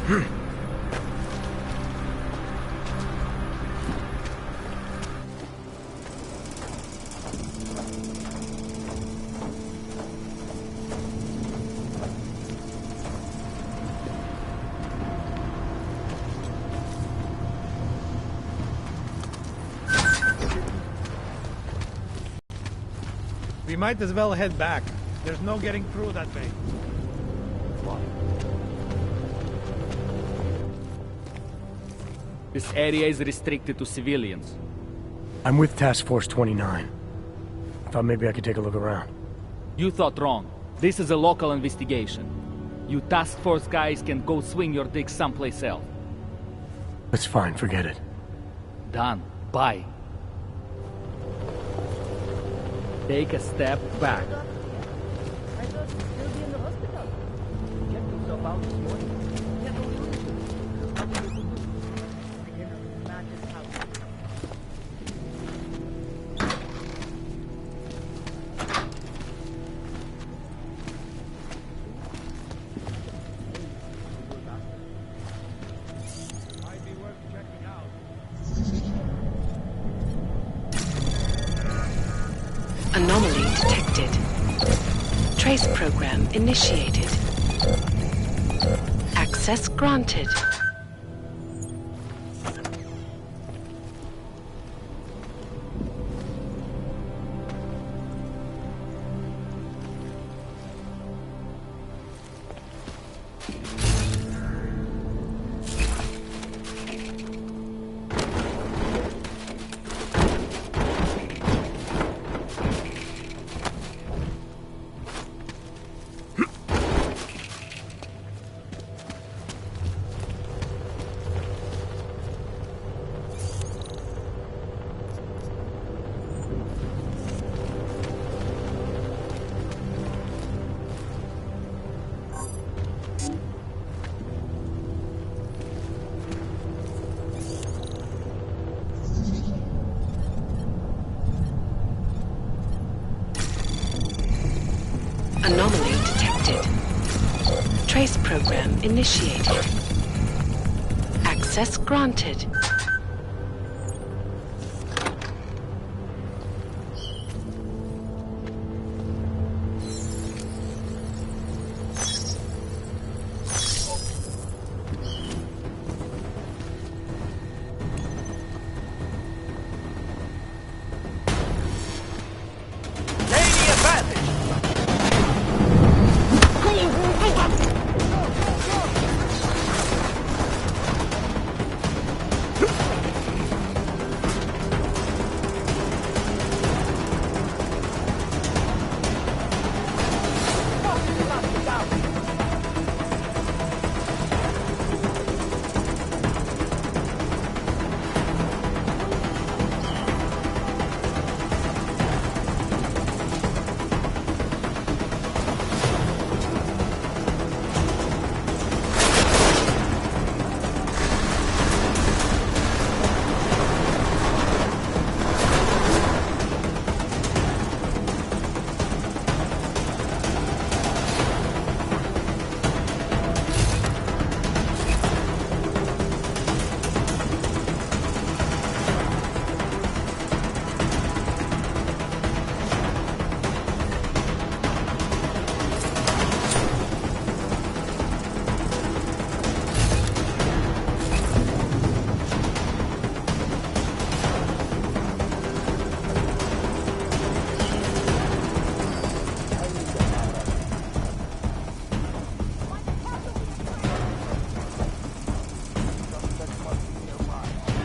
We might as well head back. There's no getting through that way. This area is restricted to civilians. I'm with Task Force 29. I thought maybe I could take a look around. You thought wrong. This is a local investigation. You task force guys can go swing your dick someplace else. That's fine, forget it. Done. Bye. Take a step back. I thought you'd still be in the hospital. Checked yourself out this morning. Yeah, don't do it. There's nothing you can do. Again, I'm mad as hell. Might be worth checking out. Anomaly detected. Trace program initiated. Access granted. Anomaly detected. Trace program initiated. Access granted.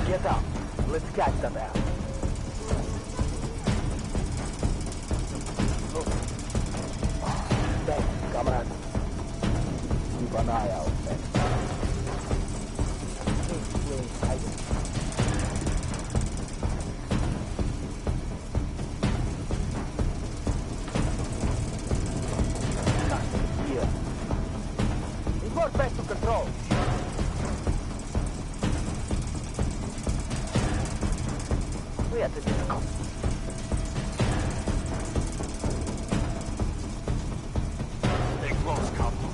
Get up. Let's catch them out. Look. Thanks, comrade. Keep an eye out, man. Here. Report back to control. We have to do the Stay close, Cabo.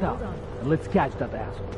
out, and let's catch that asshole.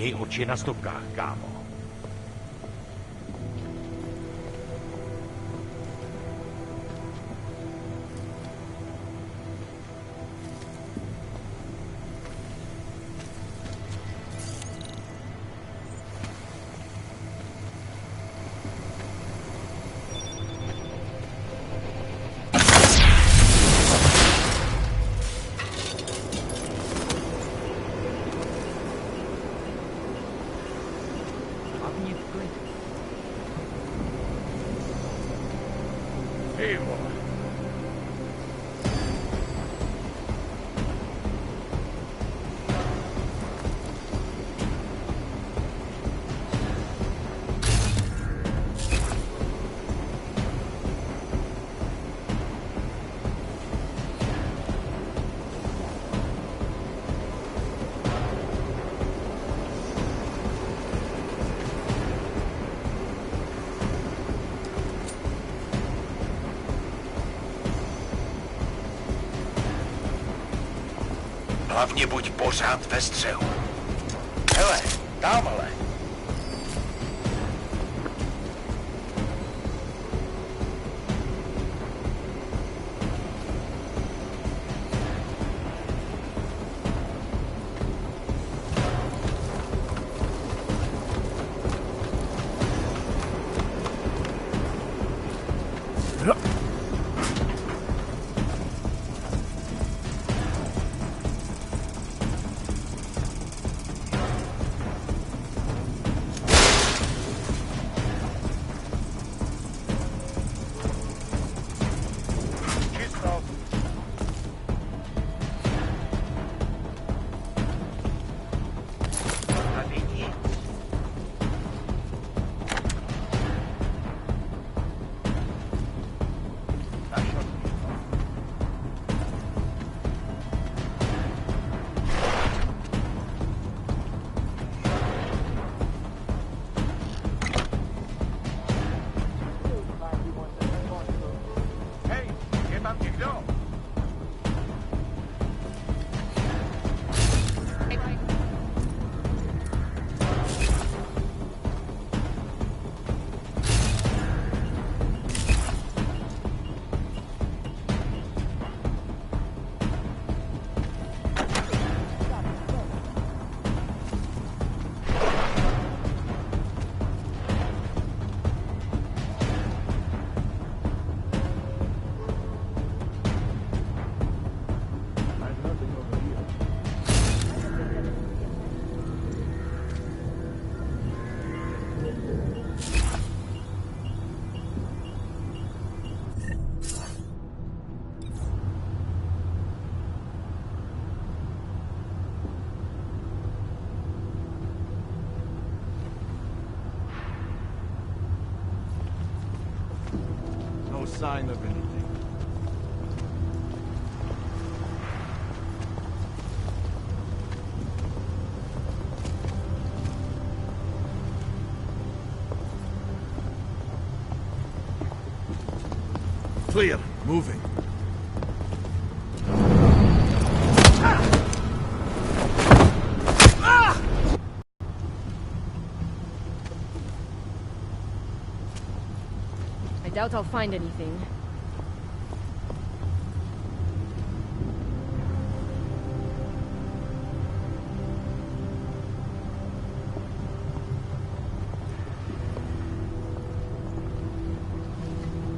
Měj oči na stopkách, kámo. Ty vole. Hlavně buď pořád ve střehu. Hele, tamhle. No sign of anything. Clear. Moving. I doubt I'll find anything.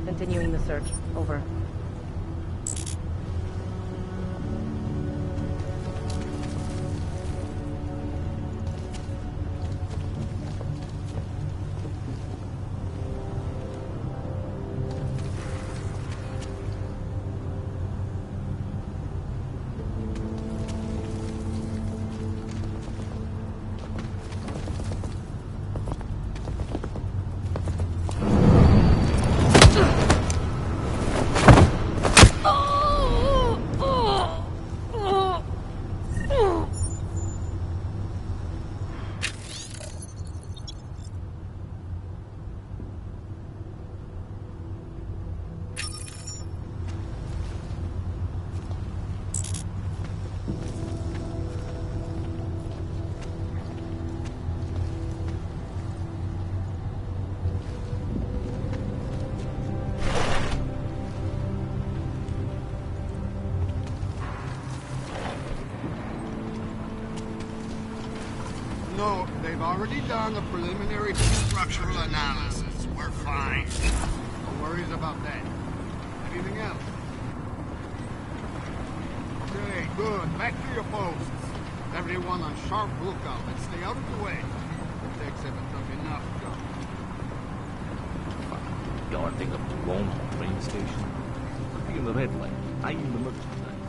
Continuing the search. Over. No, they've already done a preliminary structural analysis. We're fine. No worries about that. Anything else? Okay, good. Back to your posts. Everyone on sharp lookout and stay out of the way. The decks haven't done enough job. Guarding up to Rome train station. Could be in the red light. I'm in the merchandise.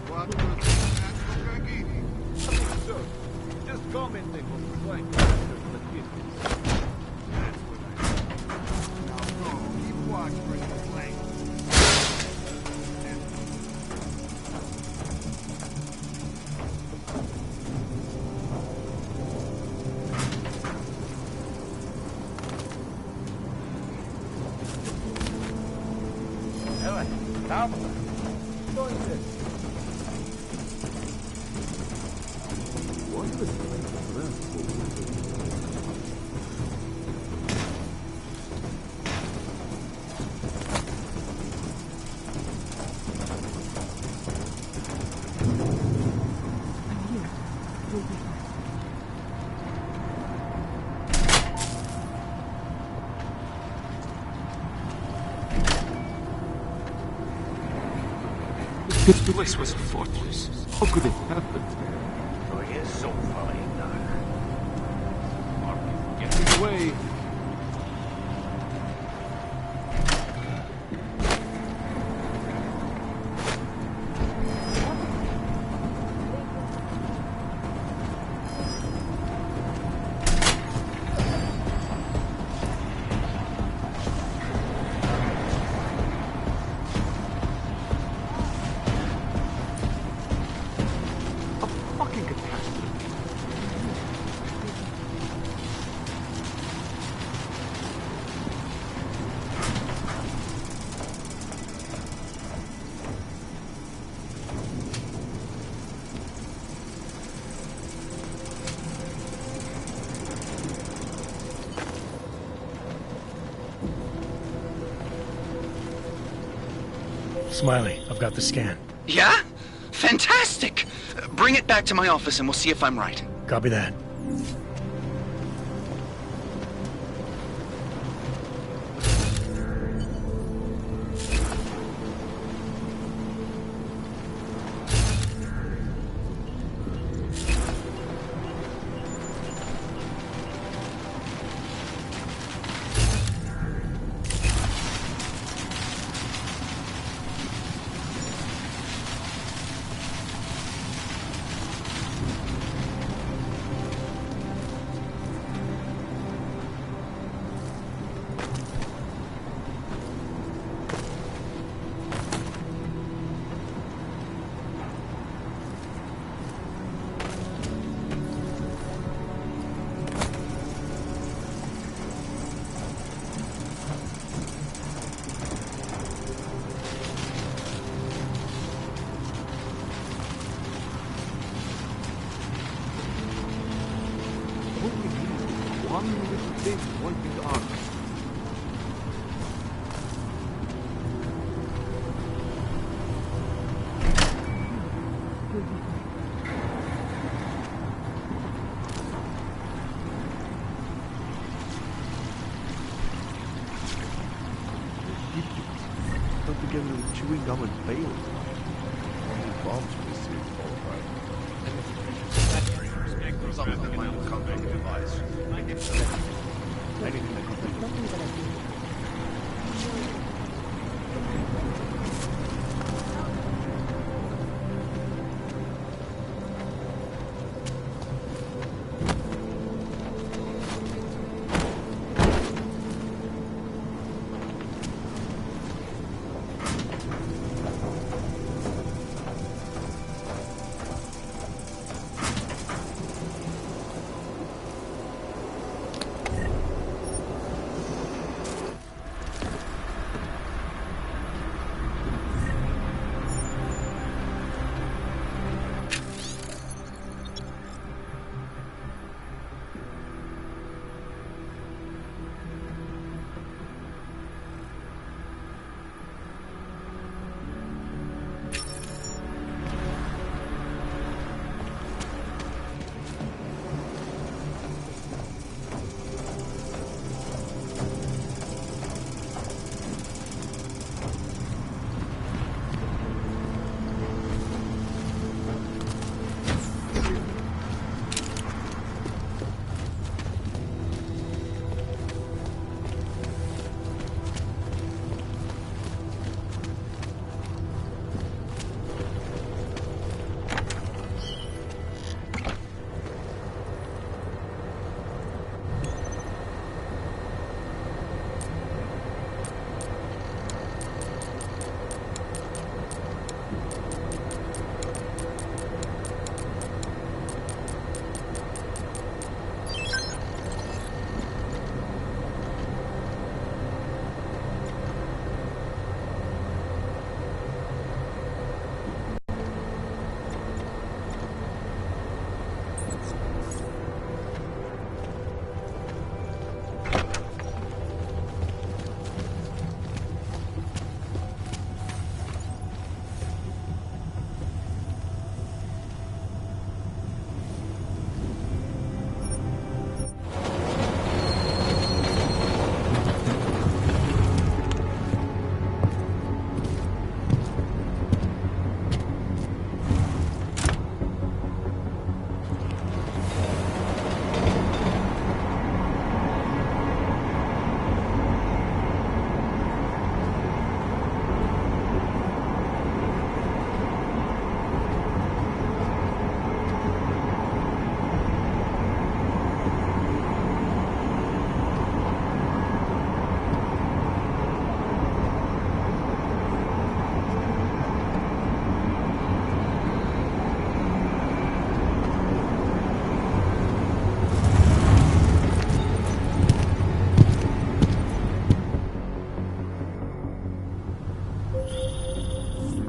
What was that? Sir, just commenting on the flank. That's what I Now go. Keep watch for the flank. This place was a fortress. How could it happen? Oh, he is so funny now. Mark is getting away. Smiley, I've got the scan. Yeah? Fantastic! Bring it back to my office and we'll see if I'm right. Copy that. One little thing, one big arm. Put together with chewing gum and bales. Only bombs will see Something that might come from the device. anything that could be.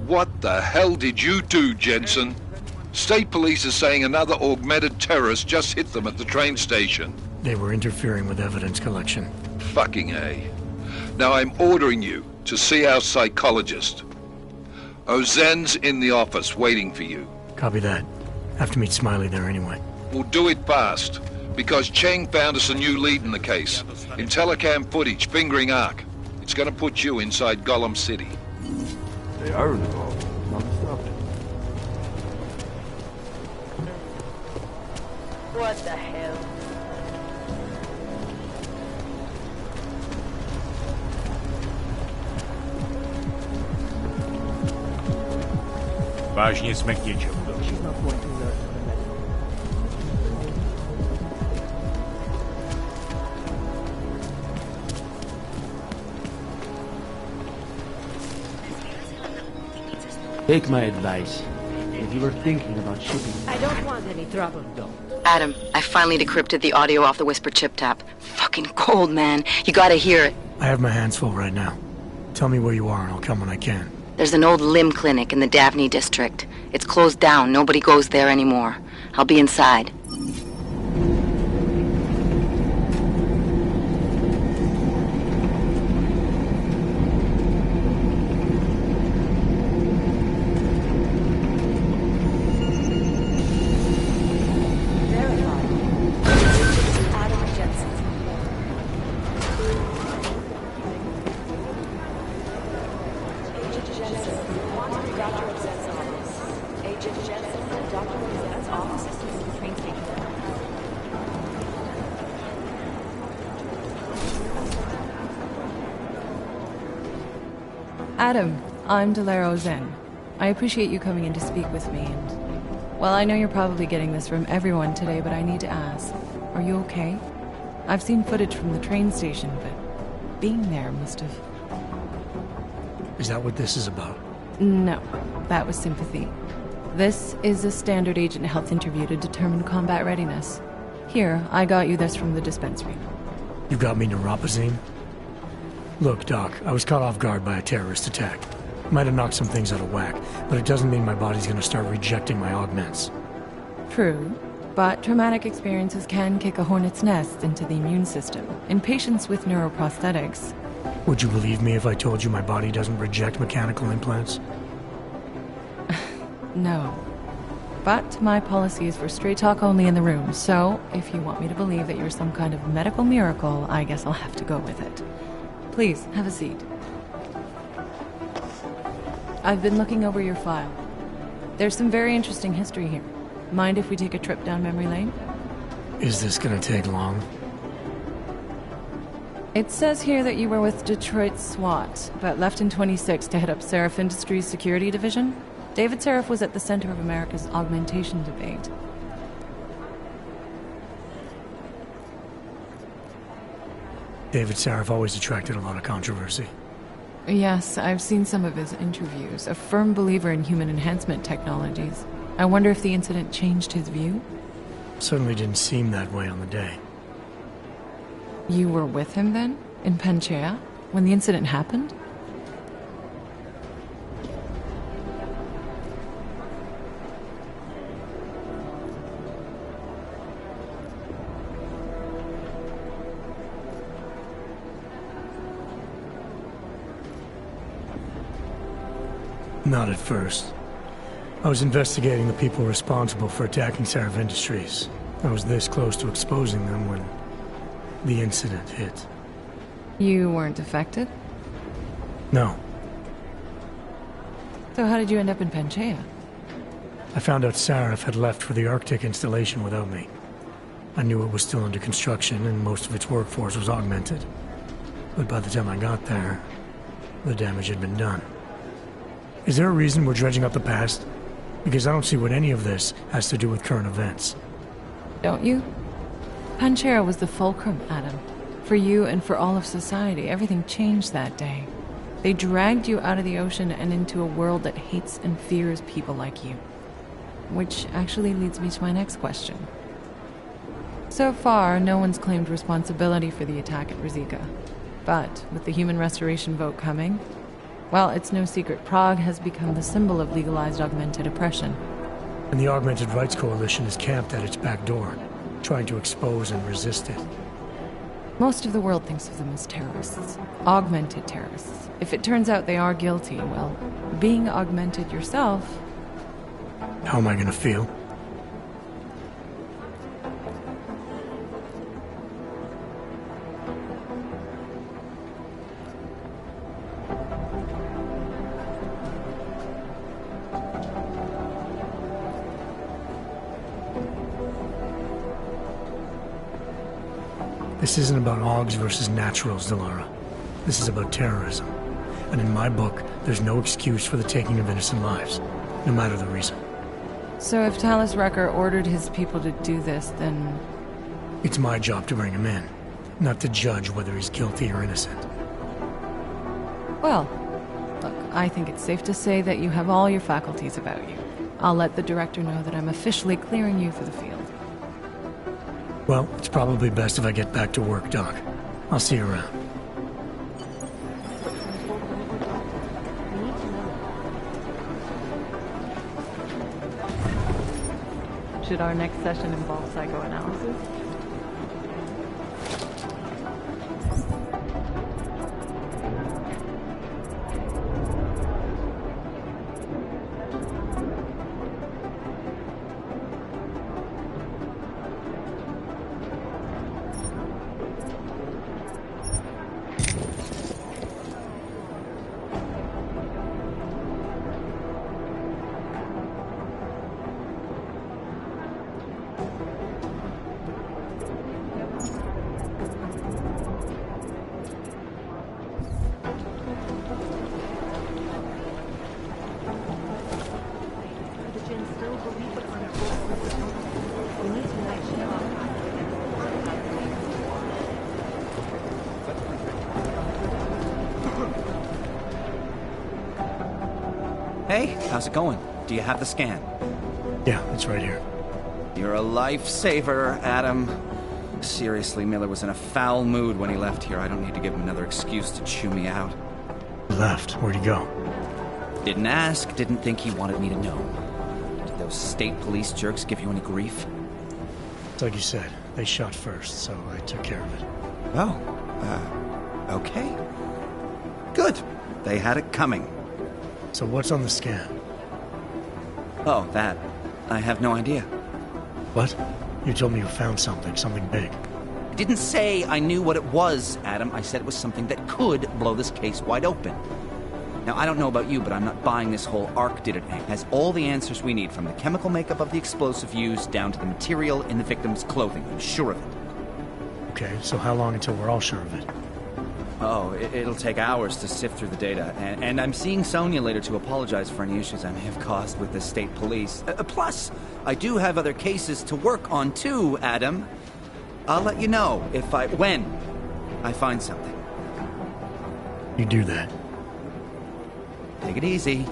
What the hell did you do, Jensen? State police are saying another augmented terrorist just hit them at the train station. They were interfering with evidence collection. Fucking A. Now I'm ordering you to see our psychologist. Ozen's in the office waiting for you. Copy that. Have to meet Smiley there anyway. We'll do it fast, because Cheng found us a new lead in the case. In telecam footage fingering Ark. It's gonna put you inside Gollum City. They are involved. Non-stop. What the hell? Vážně jsme k něčemu došli. She's not going to nurse her Take my advice. If you were thinking about shipping... I don't want any trouble. Don't. Adam, I finally decrypted the audio off the Whisper chip tap. Fucking cold, man. You gotta hear it. I have my hands full right now. Tell me where you are and I'll come when I can. There's an old limb clinic in the Daphne district. It's closed down. Nobody goes there anymore. I'll be inside. Adam, I'm Delaro Zen. I appreciate you coming in to speak with me, and... Well, I know you're probably getting this from everyone today, but I need to ask. Are you okay? I've seen footage from the train station, but being there must have... Is that what this is about? No, that was sympathy. This is a standard agent health interview to determine combat readiness. Here, I got you this from the dispensary. You got me neuropazine? Look, Doc, I was caught off guard by a terrorist attack. Might have knocked some things out of whack, but it doesn't mean my body's gonna start rejecting my augments. True, but traumatic experiences can kick a hornet's nest into the immune system. In patients with neuroprosthetics... Would you believe me if I told you my body doesn't reject mechanical implants? No. But my policy is for straight talk only in the room, so if you want me to believe that you're some kind of medical miracle, I guess I'll have to go with it. Please, have a seat. I've been looking over your file. There's some very interesting history here. Mind if we take a trip down memory lane? Is this gonna take long? It says here that you were with Detroit SWAT, but left in 26 to head up Seraph Industries' security division. David Seraph was at the center of America's augmentation debate. David Seraph always attracted a lot of controversy. Yes, I've seen some of his interviews. A firm believer in human enhancement technologies. I wonder if the incident changed his view? Certainly didn't seem that way on the day. You were with him then? In Panchea? When the incident happened? Not at first. I was investigating the people responsible for attacking Seraph Industries. I was this close to exposing them when the incident hit. You weren't affected? No. So how did you end up in Panchea? I found out Seraph had left for the Arctic installation without me. I knew it was still under construction and most of its workforce was augmented. But by the time I got there, the damage had been done. Is there a reason we're dredging up the past? Because I don't see what any of this has to do with current events. Don't you? Panchea was the fulcrum, Adam. For you and for all of society, everything changed that day. They dragged you out of the ocean and into a world that hates and fears people like you. Which actually leads me to my next question. So far, no one's claimed responsibility for the attack at Rizika. But with the human restoration vote coming, well, it's no secret Prague has become the symbol of legalized augmented oppression. And the Augmented Rights Coalition is camped at its back door, trying to expose and resist it. Most of the world thinks of them as terrorists. Augmented terrorists. If it turns out they are guilty, well, being augmented yourself... How am I gonna feel? This isn't about Augs versus Naturals, Delara. This is about terrorism. And in my book, there's no excuse for the taking of innocent lives, no matter the reason. So if Talus Rucker ordered his people to do this, then... It's my job to bring him in, not to judge whether he's guilty or innocent. Well, look, I think it's safe to say that you have all your faculties about you. I'll let the director know that I'm officially clearing you for the field. Well, it's probably best if I get back to work, Doc. I'll see you around. Should our next session involve psychoanalysis? okay? How's it going? Do you have the scan? Yeah, it's right here. You're a lifesaver, Adam. Seriously, Miller was in a foul mood when he left here. I don't need to give him another excuse to chew me out. He left. Where'd he go? Didn't ask, didn't think he wanted me to know. Did those state police jerks give you any grief? It's like you said, they shot first, so I took care of it. Oh, okay. Good. They had it coming. So what's on the scan? Oh, that. I have no idea. What? You told me you found something big. I didn't say I knew what it was, Adam. I said it was something that could blow this case wide open. Now, I don't know about you, but I'm not buying this whole Ark did it thing. It has all the answers we need, from the chemical makeup of the explosive used down to the material in the victim's clothing. I'm sure of it. Okay, so how long until we're all sure of it? Oh, it'll take hours to sift through the data, and I'm seeing Sonia later to apologize for any issues I may have caused with the state police. Plus, I do have other cases to work on too, Adam. I'll let you know when I find something. You do that. Take it easy.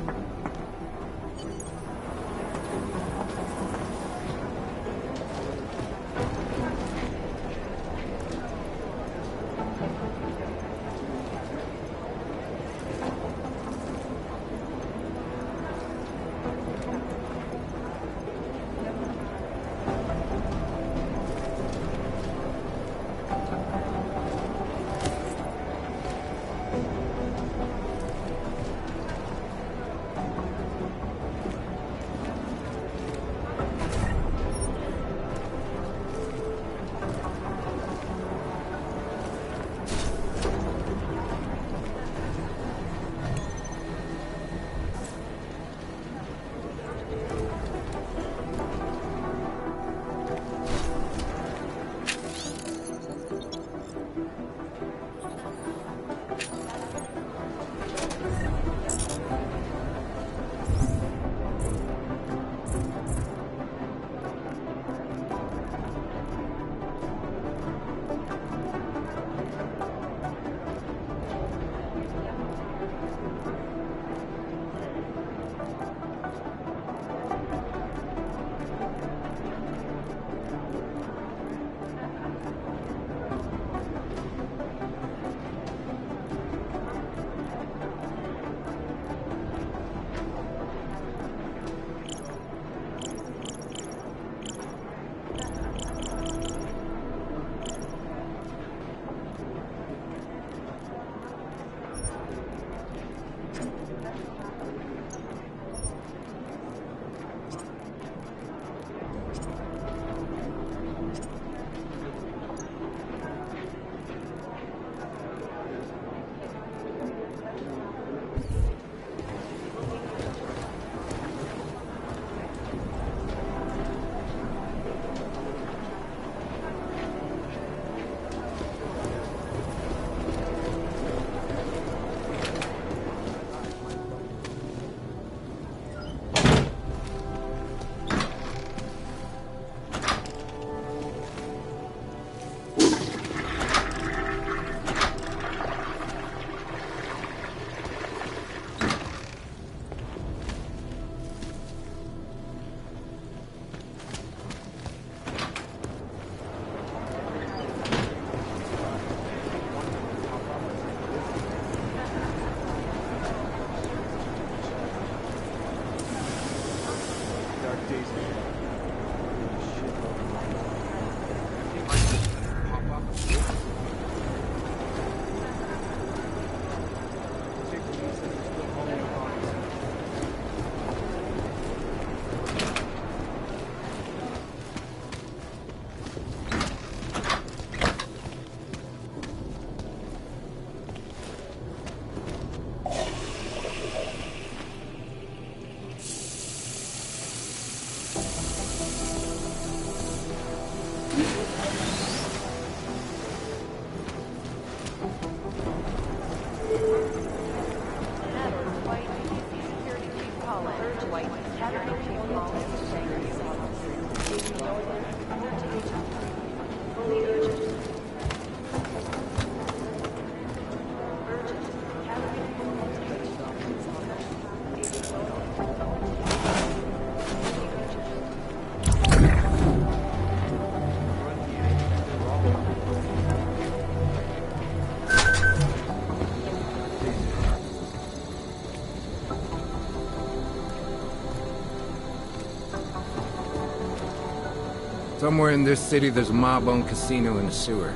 Somewhere in this city, there's a mob-owned casino in the sewer.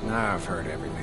Now I've heard everything.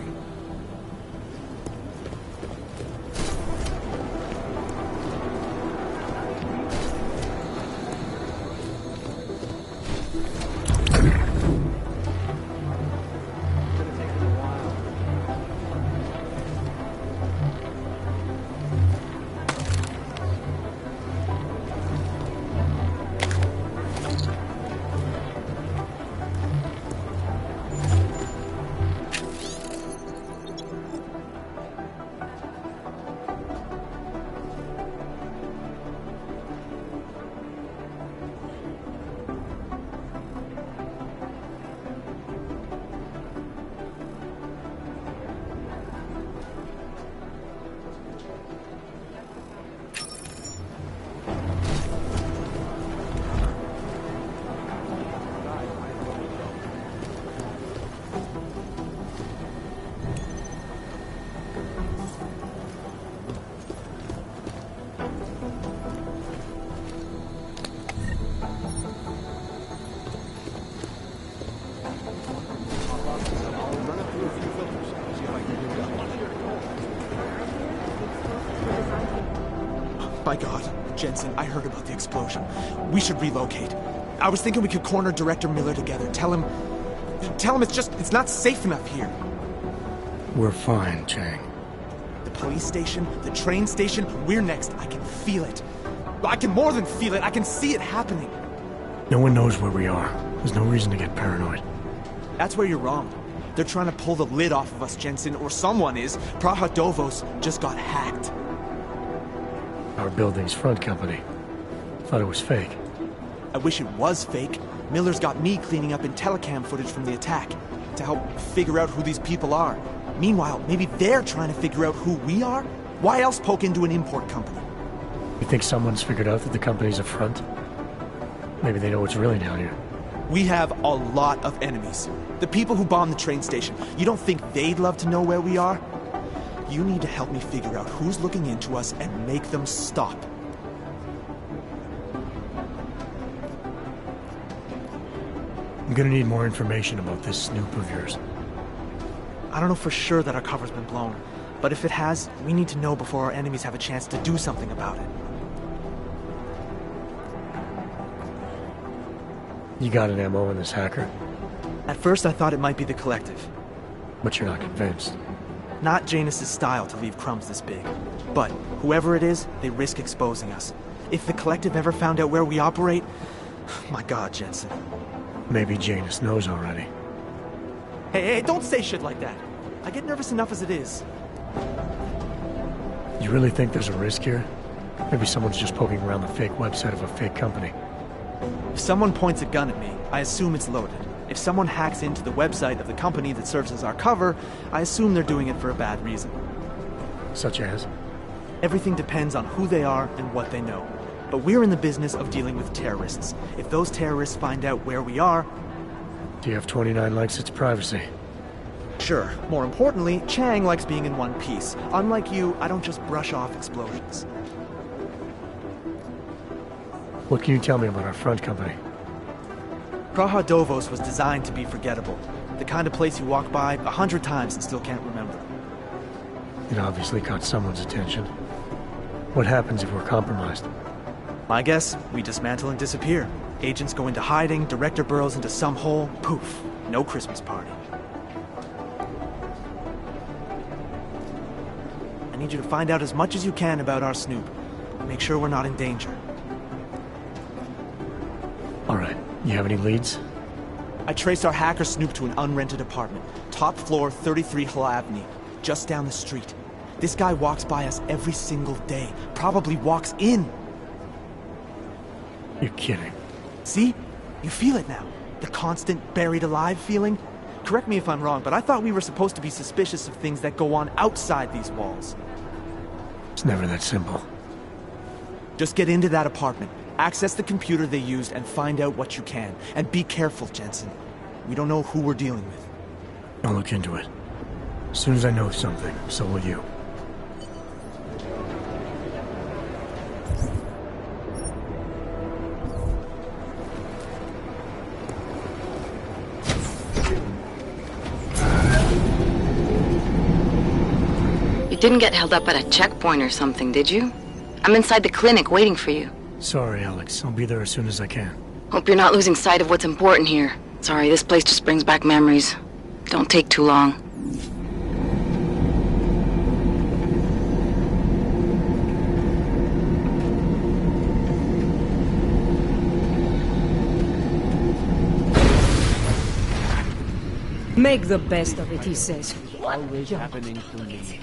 My God, Jensen, I heard about the explosion. We should relocate. I was thinking we could corner Director Miller together. Tell him it's not safe enough here. We're fine, Chang. The police station, the train station, we're next. I can feel it. I can more than feel it. I can see it happening. No one knows where we are. There's no reason to get paranoid. That's where you're wrong. They're trying to pull the lid off of us, Jensen, or someone is. Praha Dovos just got hacked. Our building's front company. Thought it was fake. I wish it was fake. Miller's got me cleaning up IntelliCam footage from the attack to help figure out who these people are. Meanwhile, maybe they're trying to figure out who we are? Why else poke into an import company? You think someone's figured out that the company's a front? Maybe they know what's really down here. We have a lot of enemies. The people who bombed the train station. You don't think they'd love to know where we are? You need to help me figure out who's looking into us and make them stop. I'm gonna need more information about this snoop of yours. I don't know for sure that our cover's been blown, but if it has, we need to know before our enemies have a chance to do something about it. You got an MO in this hacker? At first I thought it might be the Collective. But you're not convinced? Not Janus's style to leave crumbs this big. But whoever it is, they risk exposing us. If the Collective ever found out where we operate... My God, Jensen. Maybe Janus knows already. Hey, don't say shit like that. I get nervous enough as it is. You really think there's a risk here? Maybe someone's just poking around the fake website of a fake company. If someone points a gun at me, I assume it's loaded. If someone hacks into the website of the company that serves as our cover, I assume they're doing it for a bad reason. Such as? Everything depends on who they are and what they know. But we're in the business of dealing with terrorists. If those terrorists find out where we are... TF-29 likes its privacy. Sure. More importantly, Chang likes being in one piece. Unlike you, I don't just brush off explosions. What can you tell me about our front company? Praha Dovos was designed to be forgettable. The kind of place you walk by 100 times and still can't remember. It obviously caught someone's attention. What happens if we're compromised? My guess, we dismantle and disappear. Agents go into hiding, Director burrows into some hole, poof, no Christmas party. I need you to find out as much as you can about our snoop. Make sure we're not in danger. All right. You have any leads? I traced our hacker snoop to an unrented apartment. Top floor, 33 Hlavny, just down the street. This guy walks by us every single day. Probably walks in. You're kidding. See? You feel it now. The constant buried alive feeling. Correct me if I'm wrong, but I thought we were supposed to be suspicious of things that go on outside these walls. It's never that simple. Just get into that apartment. Access the computer they used and find out what you can. And be careful, Jensen. We don't know who we're dealing with. I'll look into it. As soon as I know something, so will you. Didn't get held up at a checkpoint or something, did you? I'm inside the clinic waiting for you. Sorry, Alex. I'll be there as soon as I can. Hope you're not losing sight of what's important here. Sorry, this place just brings back memories. Don't take too long. Make the best of it, he says. Always happening to me.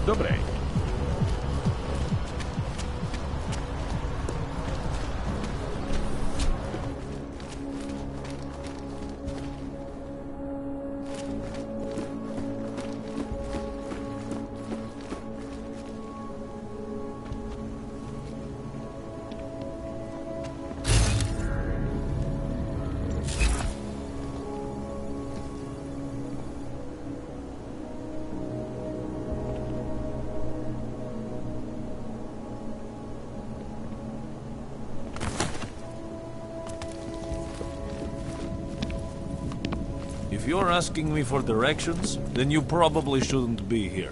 Dobre. If you're asking me for directions, then you probably shouldn't be here.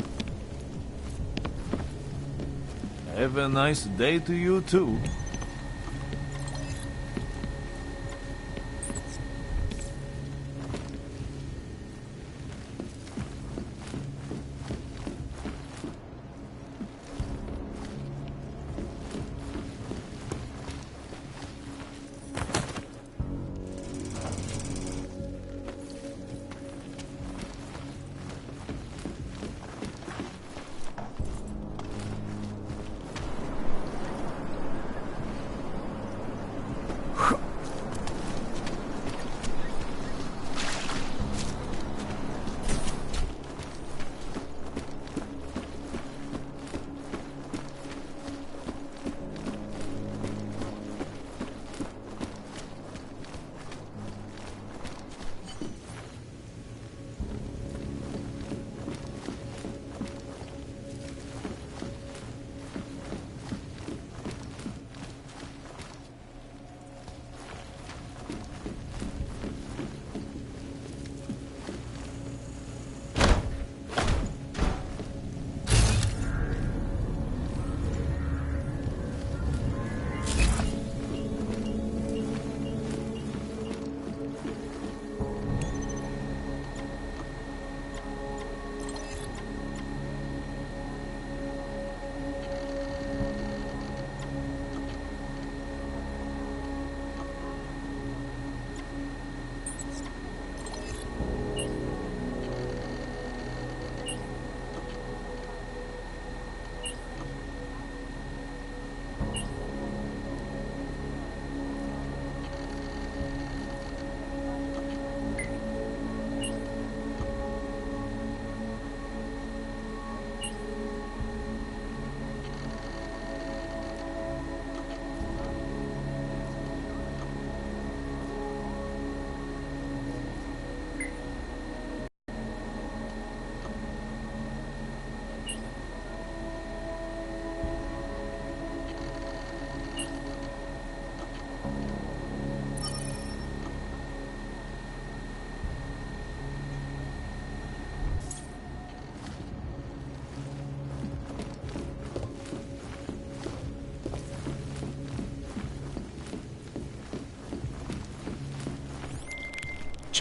Have a nice day to you, too.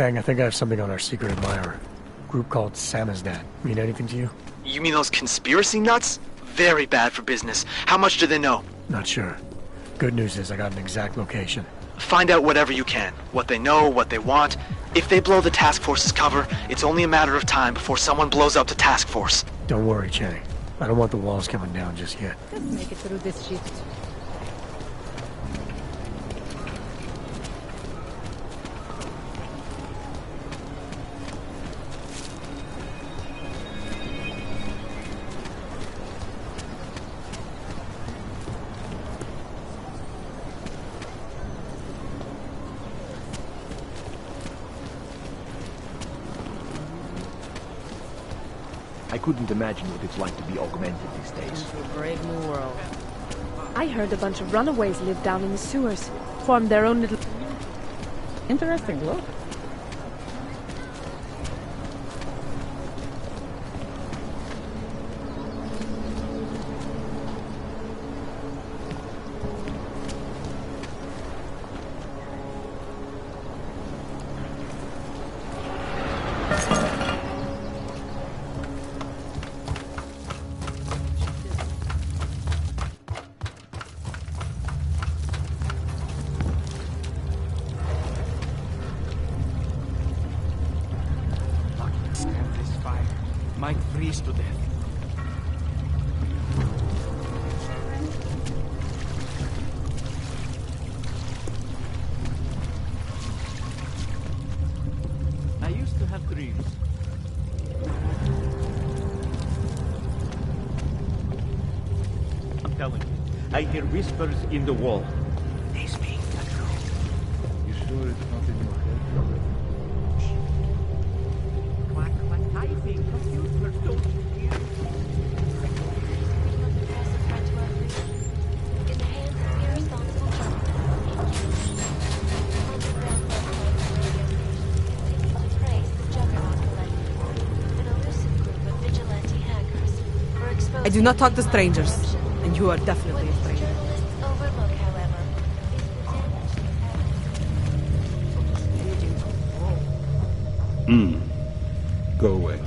Chang, I think I have something on our secret admirer. Group called Samizdat. Mean anything to you? You mean those conspiracy nuts? Very bad for business. How much do they know? Not sure. Good news is I got an exact location. Find out whatever you can. What they know, what they want. If they blow the task force's cover, it's only a matter of time before someone blows up the task force. Don't worry, Chang. I don't want the walls coming down just yet. Let's make it through this shift. I couldn't imagine what it's like to be augmented these days. Into a brave new world. I heard a bunch of runaways live down in the sewers, formed their own little... Interesting look. Might freeze to death. I used to have dreams. I'm telling you, I hear whispers in the wall. They speak the truth. You sure it's not in your head? I do not talk to strangers, and you are definitely a stranger. Go away.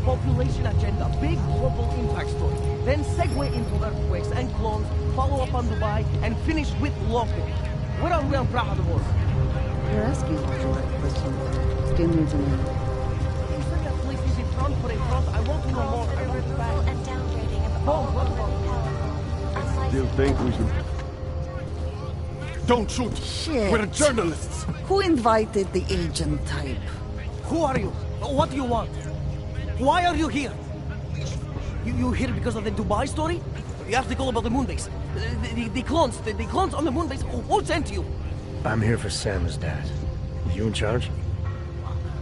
Population agenda, big global impact story. Then segue into earthquakes and clones, follow up on Dubai, and finish with local. Where are we on Praha divorce? You're asking for the right question. Still needs an answer. They said that place is a front for a front. I want to know more. I want to back. And downgrading of all Still think we should... Don't shoot! Shit. We're journalists! Who invited the agent type? Who are you? What do you want? Why are you here? You here because of the Dubai story? The article about the moonbase? The clones on the moonbase? Who sent you? I'm here for Sam's dad. You in charge?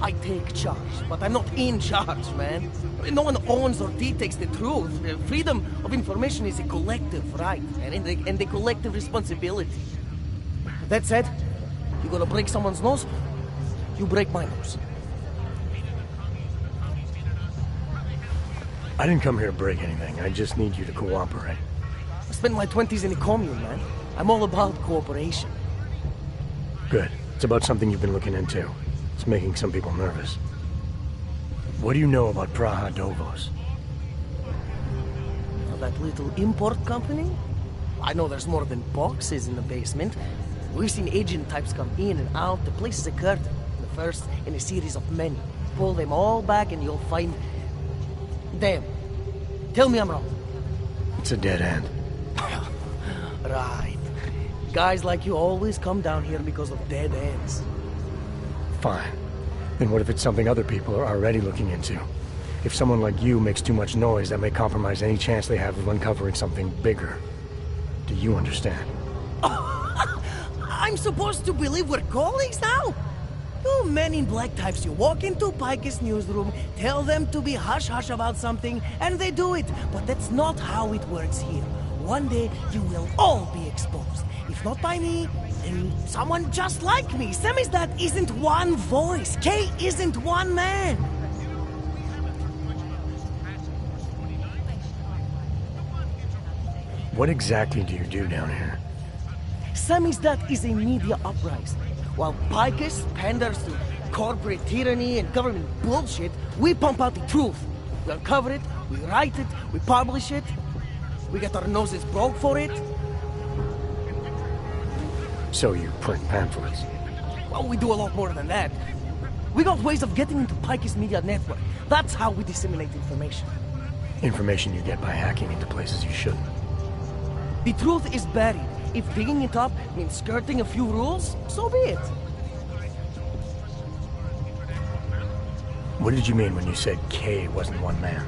I take charge, but I'm not in charge, man. No one owns or dictates the truth. Freedom of information is a collective right, and a collective responsibility. That said, you gonna break someone's nose? You break my nose. I didn't come here to break anything. I just need you to cooperate. I spent my 20s in a commune, man. I'm all about cooperation. Good. It's about something you've been looking into. It's making some people nervous. What do you know about Praha Dovos? That little import company? I know there's more than boxes in the basement. We've seen agent types come in and out. The place is a curtain. The first in a series of many. Pull them all back and you'll find... Damn. Tell me I'm wrong. It's a dead end. Right. Guys like you always come down here because of dead ends. Fine. Then what if it's something other people are already looking into? If someone like you makes too much noise, that may compromise any chance they have of uncovering something bigger. Do you understand? I'm supposed to believe we're colleagues now? You men in black types, you walk into Pike's newsroom, tell them to be hush-hush about something, and they do it. But that's not how it works here. One day, you will all be exposed. If not by me, then someone just like me. Samizdat isn't one voice. K isn't one man. What exactly do you do down here? Samizdat is a media uprising. While Picus panders to corporate tyranny and government bullshit, we pump out the truth. We uncover it, we write it, we publish it. We get our noses broke for it. So you print pamphlets? Well, we do a lot more than that. We got ways of getting into Picus media network. That's how we disseminate information. Information you get by hacking into places you shouldn't. The truth is buried. If digging it up means skirting a few rules, so be it. What did you mean when you said K wasn't one man?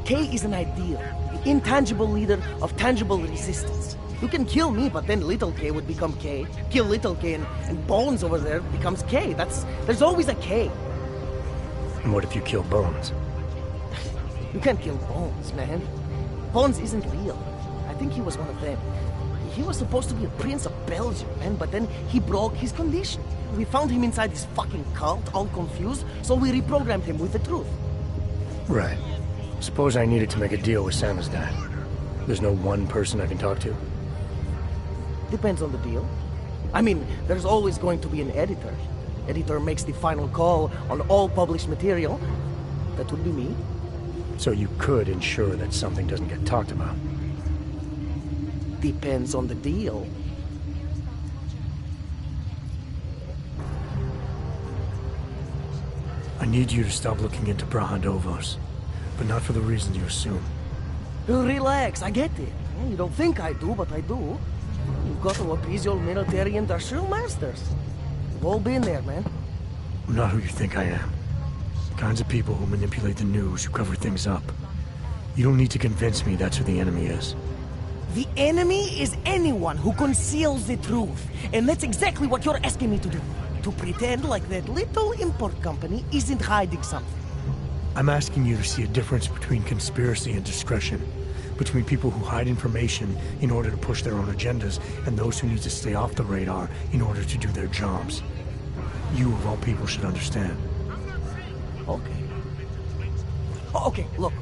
K is an ideal, the intangible leader of tangible resistance. You can kill me, but then little K would become K. Kill little K and Bones over there becomes K. There's always a K. And what if you kill Bones? You can't kill Bones, man. Bones isn't real. I think he was one of them. He was supposed to be a prince of Belgium, man, but then he broke his condition. We found him inside this fucking cult, all confused, so we reprogrammed him with the truth. Right. Suppose I needed to make a deal with Samizdat. There's no one person I can talk to? Depends on the deal. I mean, there's always going to be an editor. Editor makes the final call on all published material. That would be me. So you could ensure that something doesn't get talked about? Depends on the deal. I need you to stop looking into Brahadovos, but not for the reasons you assume. Relax, I get it. You don't think I do, but I do. You've got to appease your military industrial masters. We've all been there, man. I'm not who you think I am. The kinds of people who manipulate the news, who cover things up. You don't need to convince me that's who the enemy is. The enemy is anyone who conceals the truth. And that's exactly what you're asking me to do. To pretend like that little import company isn't hiding something. I'm asking you to see a difference between conspiracy and discretion. Between people who hide information in order to push their own agendas and those who need to stay off the radar in order to do their jobs. You, of all people, should understand. Okay. Okay, look.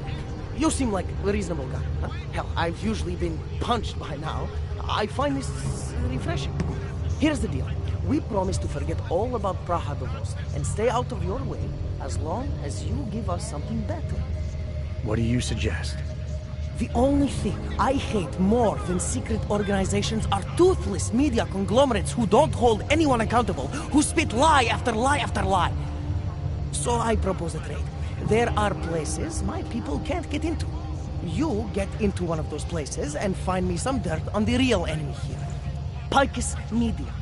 You seem like a reasonable guy. Huh? Hell, I've usually been punched by now. I find this refreshing. Here's the deal. We promise to forget all about Brahadovos and stay out of your way as long as you give us something better. What do you suggest? The only thing I hate more than secret organizations are toothless media conglomerates who don't hold anyone accountable, who spit lie after lie after lie. So I propose a trade. There are places my people can't get into. You get into one of those places and find me some dirt on the real enemy here. Picus Media.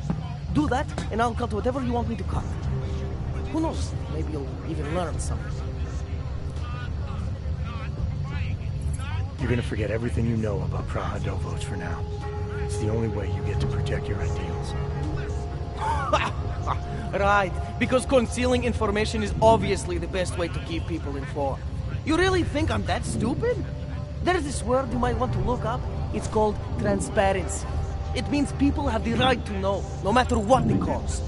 Do that, and I'll cut whatever you want me to cut. Who knows? Maybe you'll even learn something. You're gonna forget everything you know about Brahadovos for now. It's the only way you get to protect your ideals. Right, because concealing information is obviously the best way to keep people informed. You really think I'm that stupid? There's this word you might want to look up. It's called transparency. It means people have the right to know, no matter what the cost.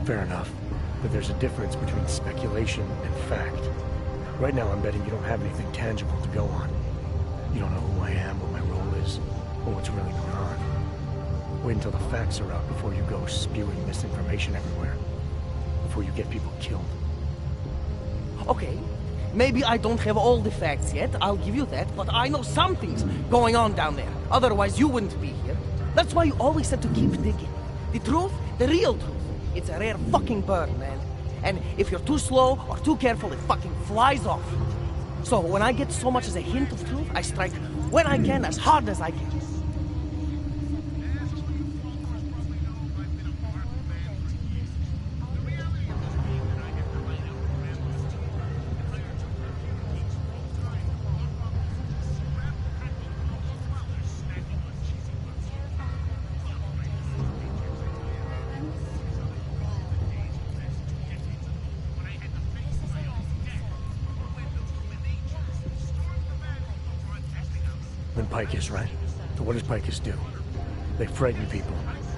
Fair enough. But there's a difference between speculation and fact. Right now, I'm betting you don't have anything tangible to go on. You don't know who I am, what my role is, or what's really going on. Wait until the facts are out before you go spewing misinformation everywhere. Before you get people killed. Okay, maybe I don't have all the facts yet, I'll give you that, but I know something's going on down there. Otherwise, you wouldn't be here. That's why you always have to keep digging. The truth, the real truth. It's a rare fucking bird, man. And if you're too slow or too careful, it fucking flies off. So when I get so much as a hint of truth, I strike when I can, as hard as I can. Then Pike is right. So what does Picus do? They frighten people.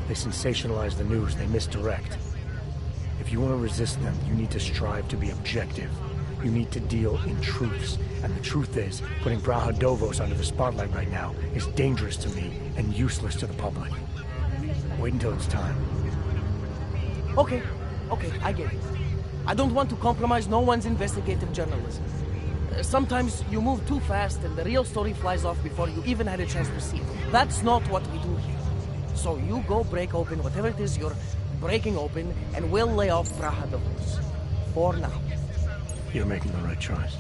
They sensationalize the news. They misdirect. If you want to resist them, you need to strive to be objective. You need to deal in truths. And the truth is, putting Brahadovos under the spotlight right now is dangerous to me and useless to the public. Wait until it's time. Okay, I get it. I don't want to compromise no one's investigative journalism. Sometimes you move too fast and the real story flies off before you even had a chance to see it. That's not what we do here. So you go break open whatever it is you're breaking open, and we'll lay off Brahadovos. For now. You're making the right choice.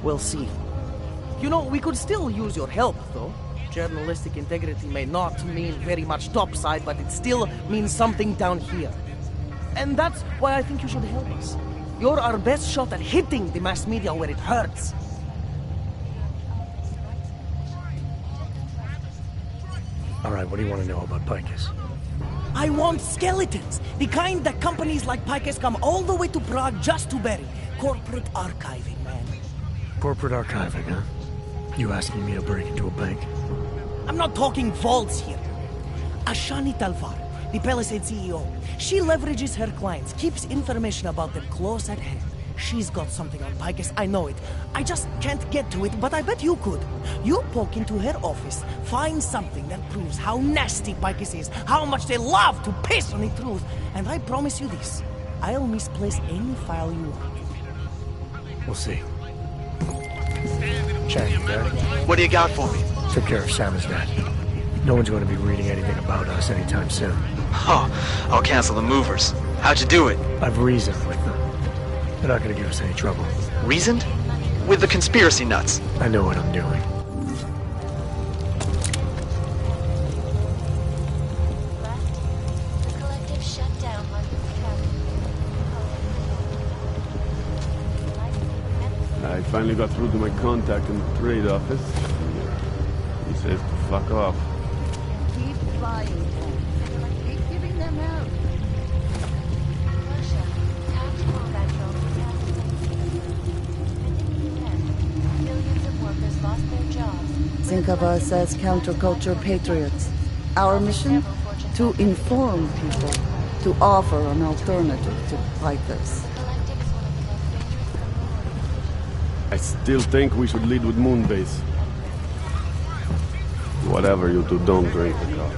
We'll see. You know, we could still use your help, though. Journalistic integrity may not mean very much topside, but it still means something down here. And that's why I think you should help us. You're our best shot at hitting the mass media where it hurts. All right, what do you want to know about Picus? I want skeletons. The kind that companies like Picus come all the way to Prague just to bury. Corporate archiving, man. Corporate archiving, huh? You asking me to break into a bank? I'm not talking vaults here. Ashani Talvar, the Palisade CEO, she leverages her clients, keeps information about them close at hand. She's got something on Picus, I know it. I just can't get to it, but I bet you could. You poke into her office, find something that proves how nasty Picus is, how much they love to piss on the truth, and I promise you this, I'll misplace any file you want. We'll see. Chang, you there? What do you got for me? Took care of Sam's dad. No one's going to be reading anything about us anytime soon. Oh, I'll cancel the movers. How'd you do it? I've reasoned with them. They're not going to give us any trouble. Reasoned? With the conspiracy nuts. I know what I'm doing. I finally got through to my contact in the trade office. He says to fuck off. Keep flying, keep giving them out. Think of us as counterculture patriots. Our mission? To inform people, to offer an alternative to Picus. I still think we should lead with Moonbase. Whatever you do, don't drink the coffee.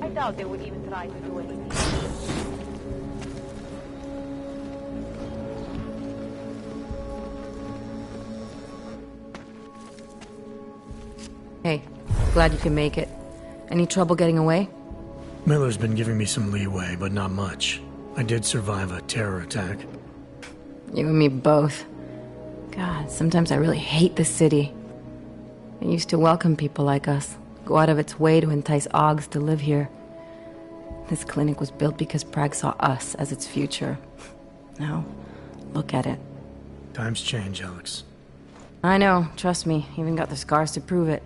I doubt they would even try to do anything. Hey, glad you can make it. Any trouble getting away? Miller's been giving me some leeway, but not much. I did survive a terror attack. You and me both. God, sometimes I really hate the city. It used to welcome people like us, go out of its way to entice Augs to live here. This clinic was built because Prague saw us as its future. Now, look at it. Times change, Alex. I know, trust me. Even got the scars to prove it.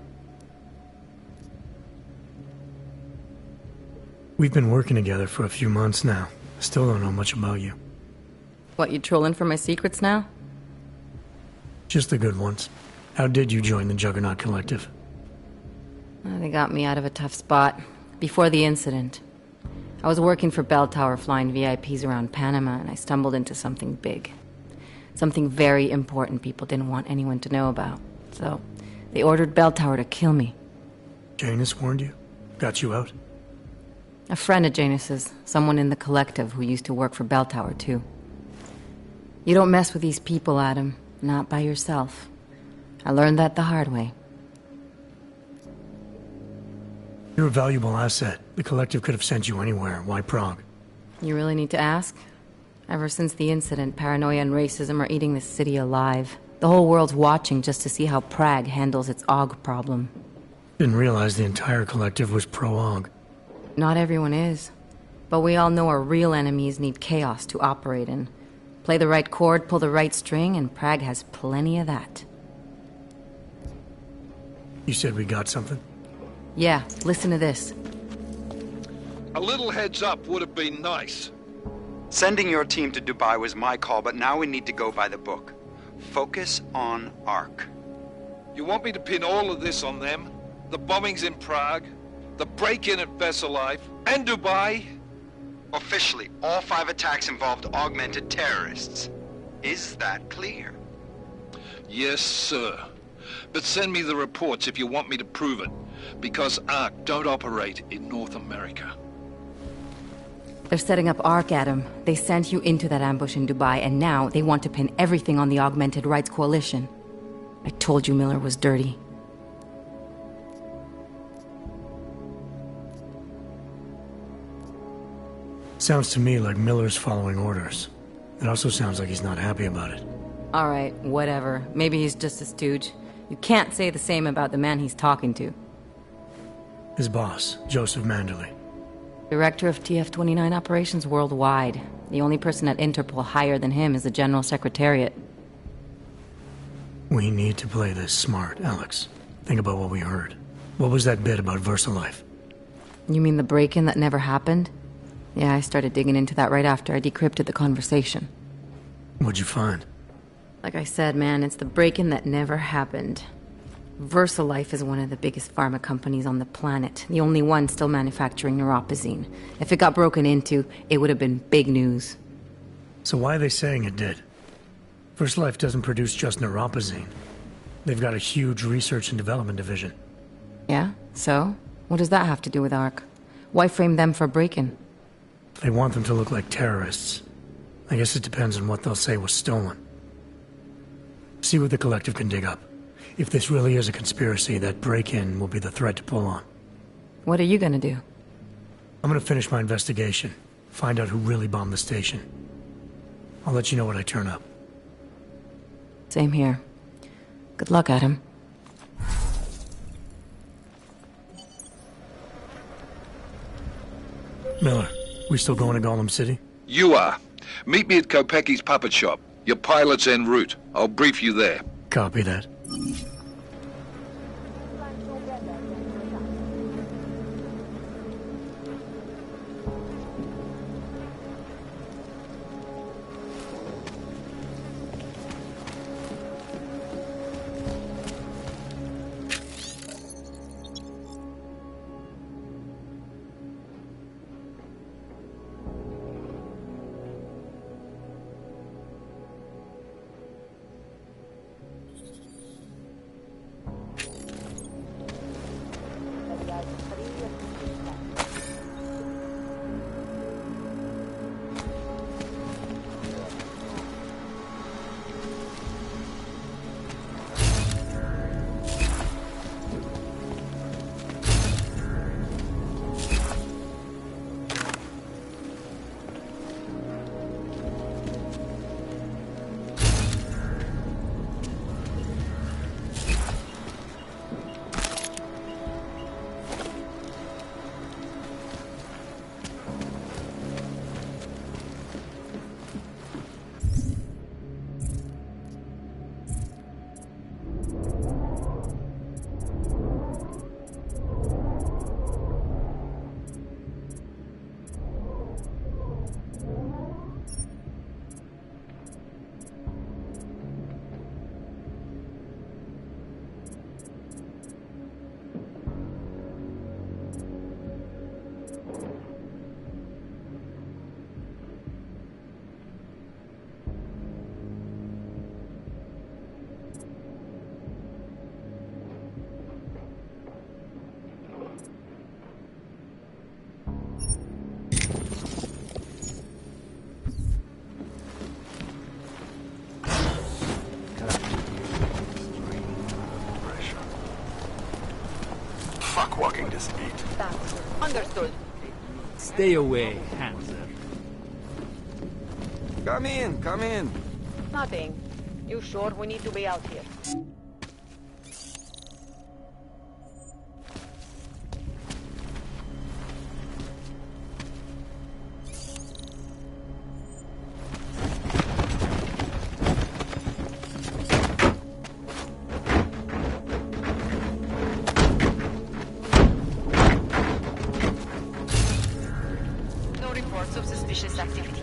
We've been working together for a few months now. Still don't know much about you. What, you trolling for my secrets now? Just the good ones. How did you join the Juggernaut Collective? They got me out of a tough spot. Before the incident. I was working for Bell Tower flying VIPs around Panama, and I stumbled into something big. Something very important people didn't want anyone to know about. So, they ordered Bell Tower to kill me. Janus warned you? Got you out? A friend of Janus's, someone in the collective who used to work for Bell Tower, too. You don't mess with these people, Adam. Not by yourself. I learned that the hard way. You're a valuable asset. The collective could have sent you anywhere. Why Prague? You really need to ask? Ever since the incident, paranoia and racism are eating this city alive. The whole world's watching just to see how Prague handles its AUG problem. Didn't realize the entire collective was pro-AUG. Not everyone is. But we all know our real enemies need chaos to operate in. Play the right chord, pull the right string, and Prague has plenty of that. You said we got something? Yeah, listen to this. A little heads up would have been nice. Sending your team to Dubai was my call, but now we need to go by the book. Focus on ARC. You want me to pin all of this on them? The bombings in Prague, the break-in at Vesalife, and Dubai? Officially, all 5 attacks involved augmented terrorists. Is that clear? Yes, sir. But send me the reports if you want me to prove it, because ARC don't operate in North America. They're setting up ARC, Adam. They sent you into that ambush in Dubai, and now they want to pin everything on the Augmented Rights Coalition. I told you Miller was dirty. Sounds to me like Miller's following orders. It also sounds like he's not happy about it. Alright, whatever. Maybe he's just a stooge. You can't say the same about the man he's talking to. His boss, Joseph Manderley. Director of TF-29 operations worldwide. The only person at Interpol higher than him is the General Secretariat. We need to play this smart, Alex. Think about what we heard. What was that bit about VersaLife? You mean the break-in that never happened? Yeah, I started digging into that right after I decrypted the conversation. What'd you find? Like I said, man, it's the break-in that never happened. VersaLife is one of the biggest pharma companies on the planet. The only one still manufacturing neuropozyne. If it got broken into, it would have been big news. So why are they saying it did? VersaLife doesn't produce just neuropozyne. They've got a huge research and development division. Yeah? So? What does that have to do with ARC? Why frame them for break-in? They want them to look like terrorists. I guess it depends on what they'll say was stolen. See what the collective can dig up. If this really is a conspiracy, that break-in will be the thread to pull on. What are you gonna do? I'm gonna finish my investigation. Find out who really bombed the station. I'll let you know when I turn up. Same here. Good luck, Adam. Miller, we still going to Gollum City? You are. Meet me at Kopecki's puppet shop. Your pilot's en route. I'll brief you there. Copy that. like walking this beat. Understood. Stay away, Hanser. Come in, come in. Nothing. You sure we need to be out here? No reports of suspicious activity.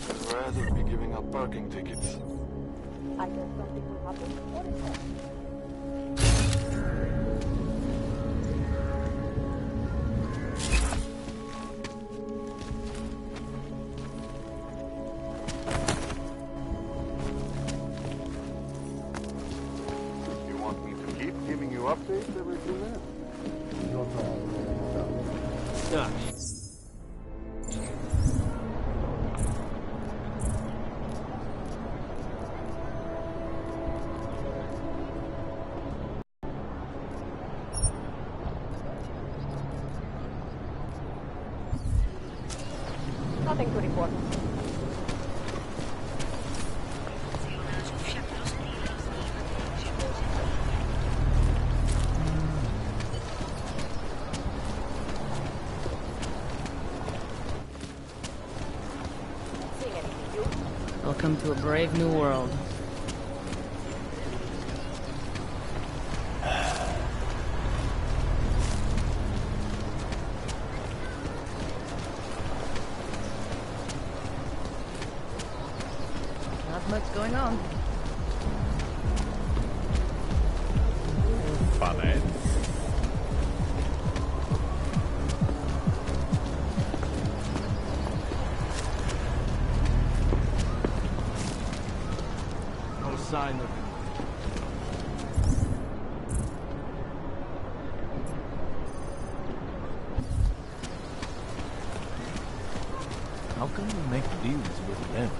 I'd rather be giving out parking tickets. I guess something will happen. What is that? You want me to keep giving you updates every 2 minutes? Nothing to report. Seeing anything, you? Welcome to a brave new world. Not much going on. Funny. No sign of How can we make deals with them?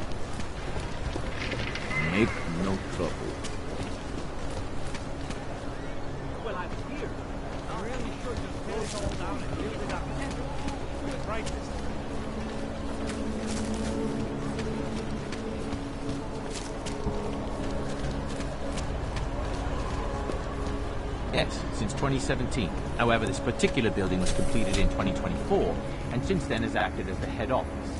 Make no trouble. Well, I'm here. I'm really sure just close it all down and build it up. Do it right this time. Yes, since 2017. However, this particular building was completed in 2024, and since then has acted as the head office.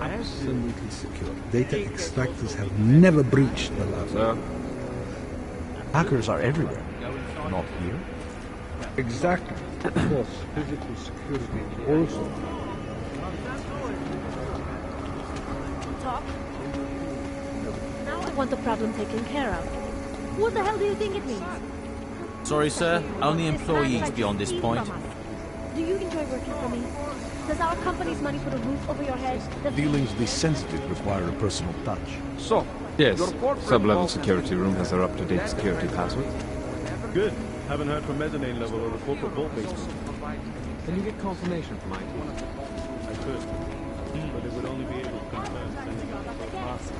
Absolutely secure. Data extractors have never breached the lab. Hackers are everywhere. Not here. Exactly. Of course, physical security also. Talk. Now I want the problem taken care of. What the hell do you think it means? Sorry, sir. Only employees beyond this point. Do you enjoy working for me? Does our company's money put a roof over your head? Dealings this sensitive require a personal touch. So, yes, sub-level security room has their up-to-date security password. Good. Haven't heard from mezzanine level or the corporate vault basement. Can you get confirmation from IT? I could, but it would only be able to confirm sending out the pass.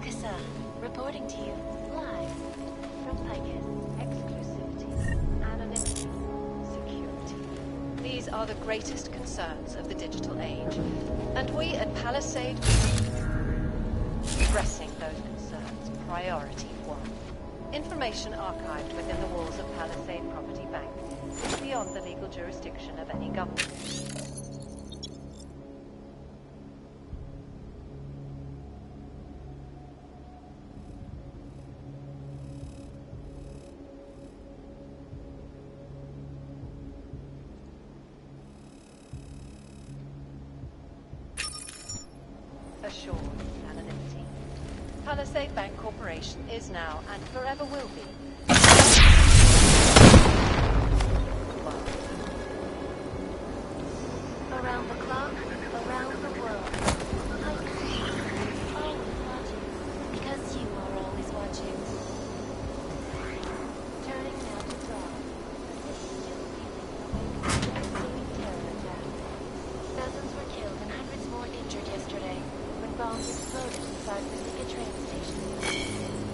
Kassan, reporting to you live from Picus. Exclusivity, anonymity, security. These are the greatest concerns of the digital age, and we at Palisade pressing those concerns. Priority 1. Information archived within the walls of Palisade Property Bank is beyond the legal jurisdiction of any government. Assured anonymity. Palisade Bank Corporation is now and forever will be around the clock, around the world. Always watching, because you are always watching. Turning now to dawn. The city still feeling the devastating terror attack. Dozens were killed and hundreds more injured yesterday when bombs exploded inside the Sika train station.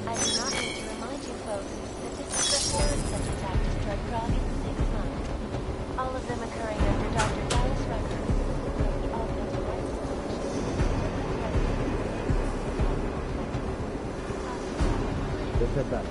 I do not need to remind you folks that this is the third such attack to strike Prague in 6 months. All of them occurring under Dr. Dallas records. They said that.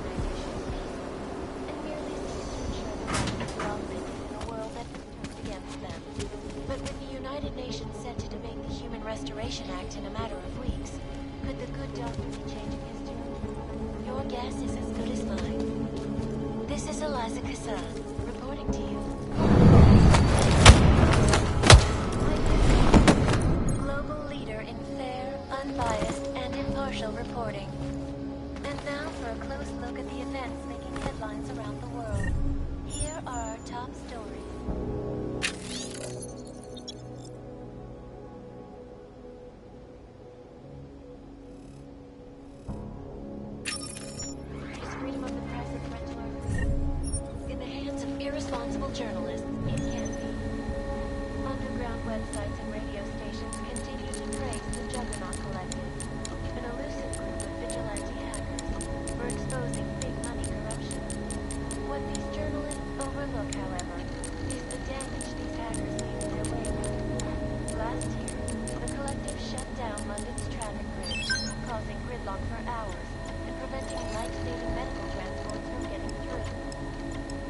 But with the United Nations set to debate the Human Restoration Act in a matter of weeks, could the good doctor be changing his tune? Your guess is as good as mine. This is Eliza Kassan, reporting to you. Global leader in fair, unbiased, and impartial reporting. And now for a close look at the events making headlines around the world. Here are our top stories. Freedom of the press a threat to our freedom? In the hands of irresponsible journalists, it can be. Underground websites and radio stations continue to praise the Juggernaut Collective, an elusive group of vigilante hackers, for exposing big money corruption. What these journalists overlook, however, is the damage these hackers made their way with. Last year, the Collective shut down London's traffic grid, causing gridlock for hours and preventing life-saving medical transports from getting through.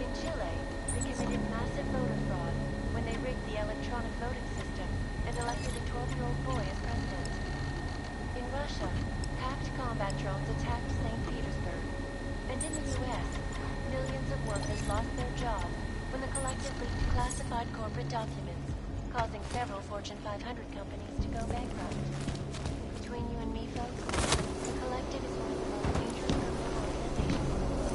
In Chile, they committed massive voter fraud when they rigged the electronic voting system and elected a 12-year-old boy as president. In Russia, hacked combat drones attacked St. Petersburg. And in the U.S., millions of workers lost their jobs when the Collective leaked classified corporate documents, causing several Fortune 500 companies to go bankrupt. Between you and me, folks, the Collective is one of the most dangerous criminal organizations in the world.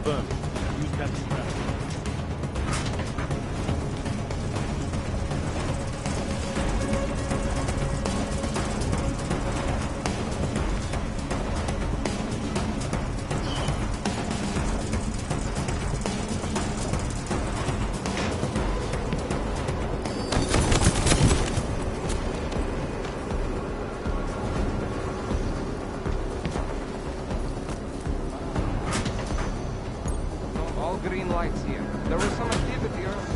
Confirmed. Use Captain Trap. All green lights here. There was some activity earlier.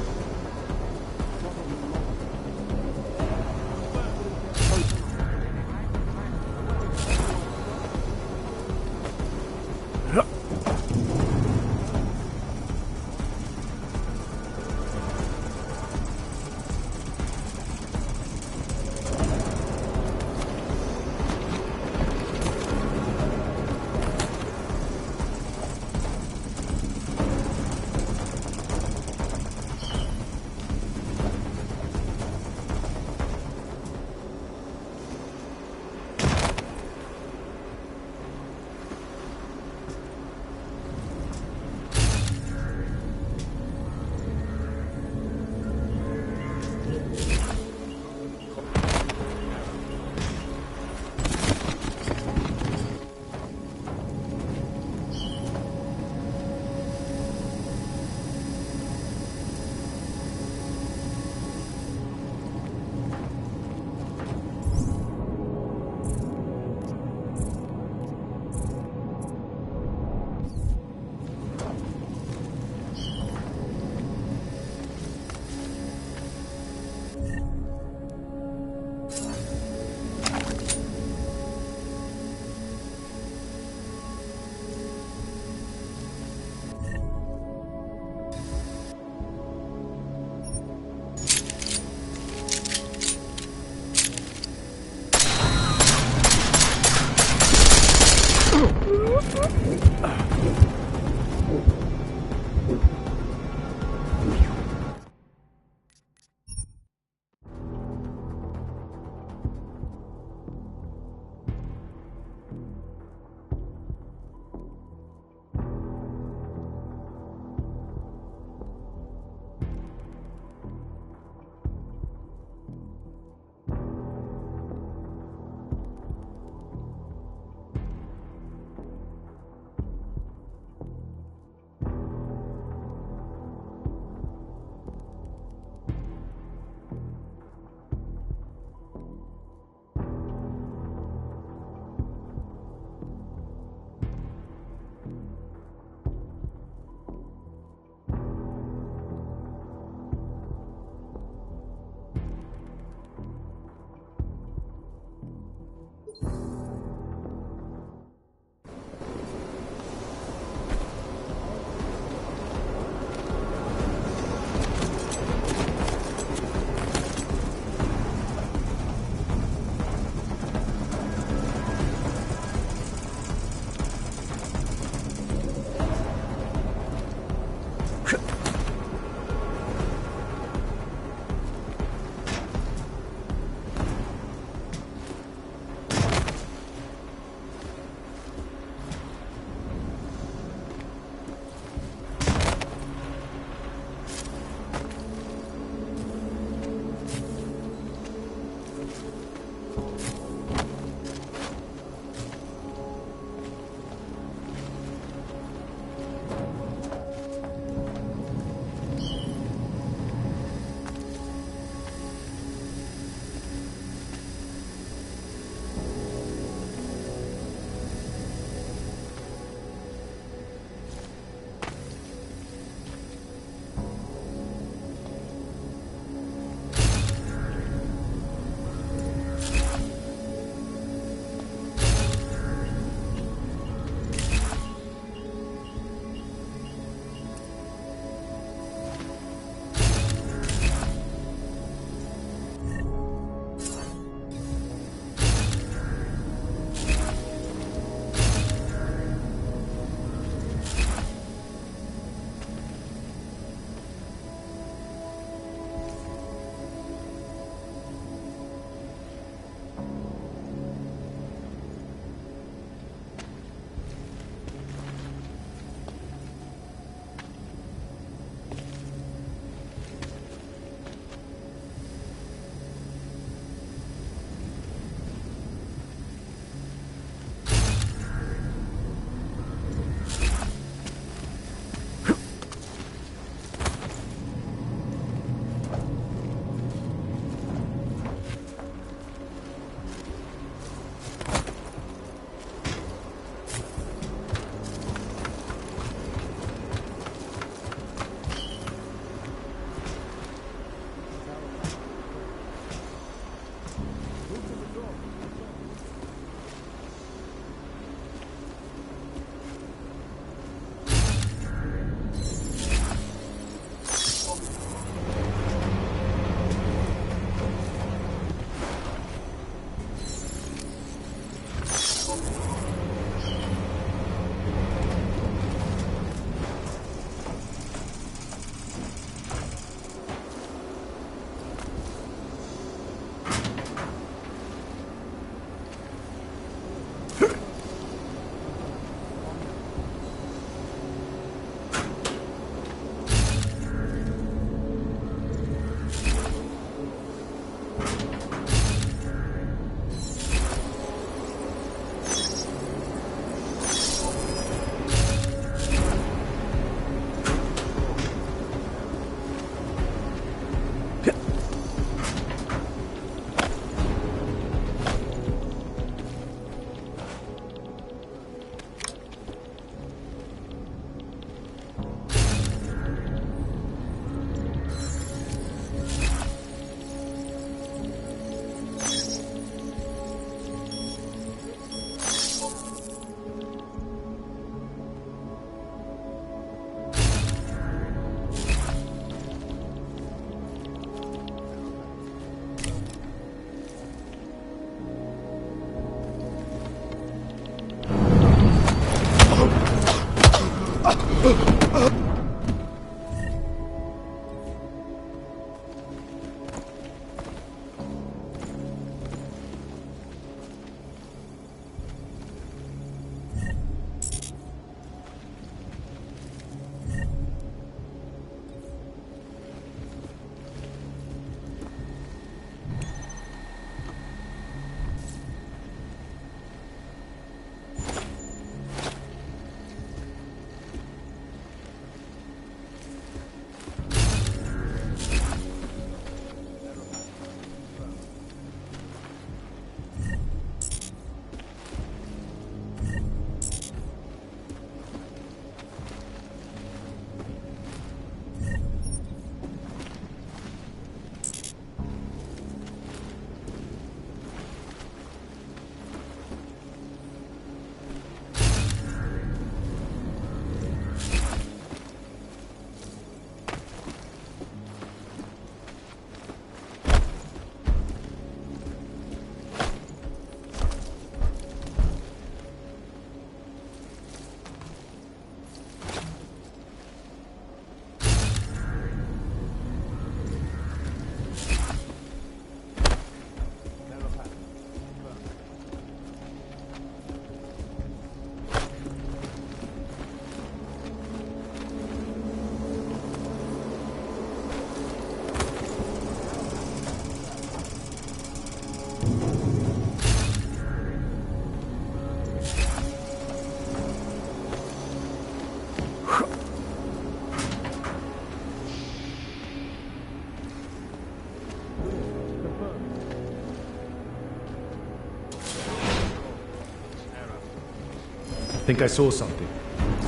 Think I saw something.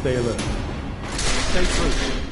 Stay alert. Stay true.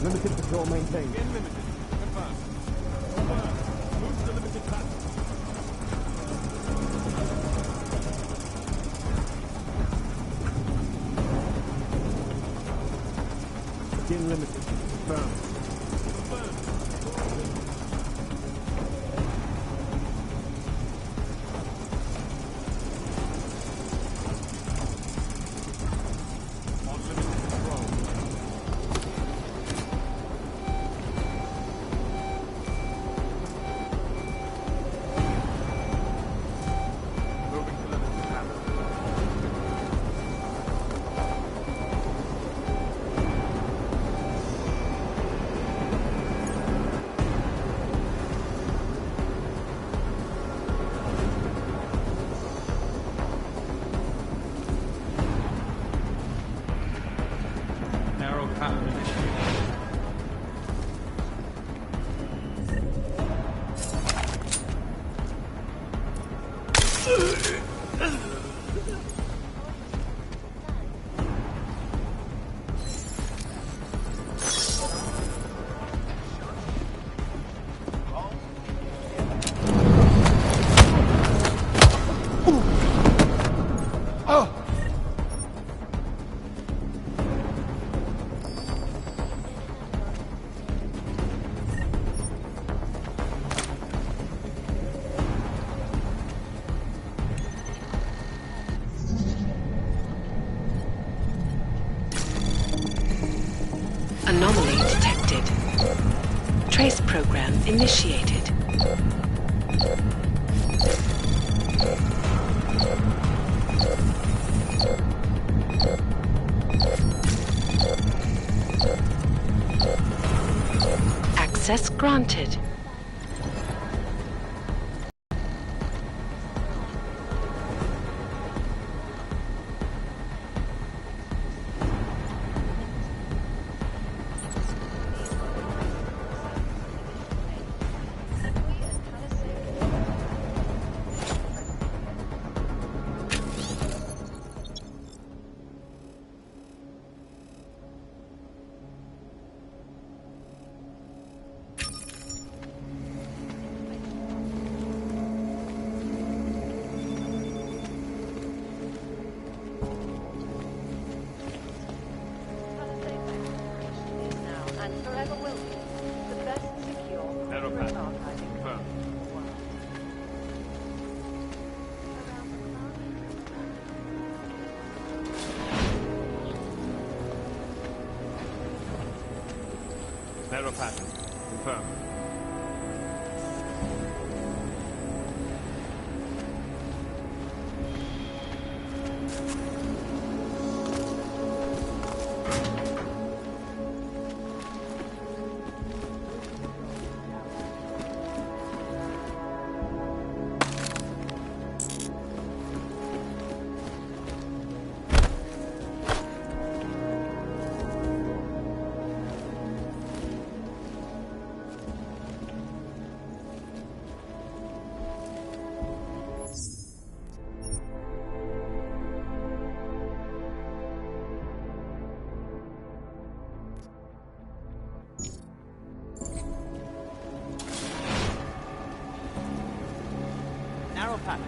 Limited patrol maintained. Limited. Confirm. Confirm. Move to limited pattern. Begin limited. Confirmed. Trace program initiated. Access granted. Error pattern. Confirmed. Narrow pattern.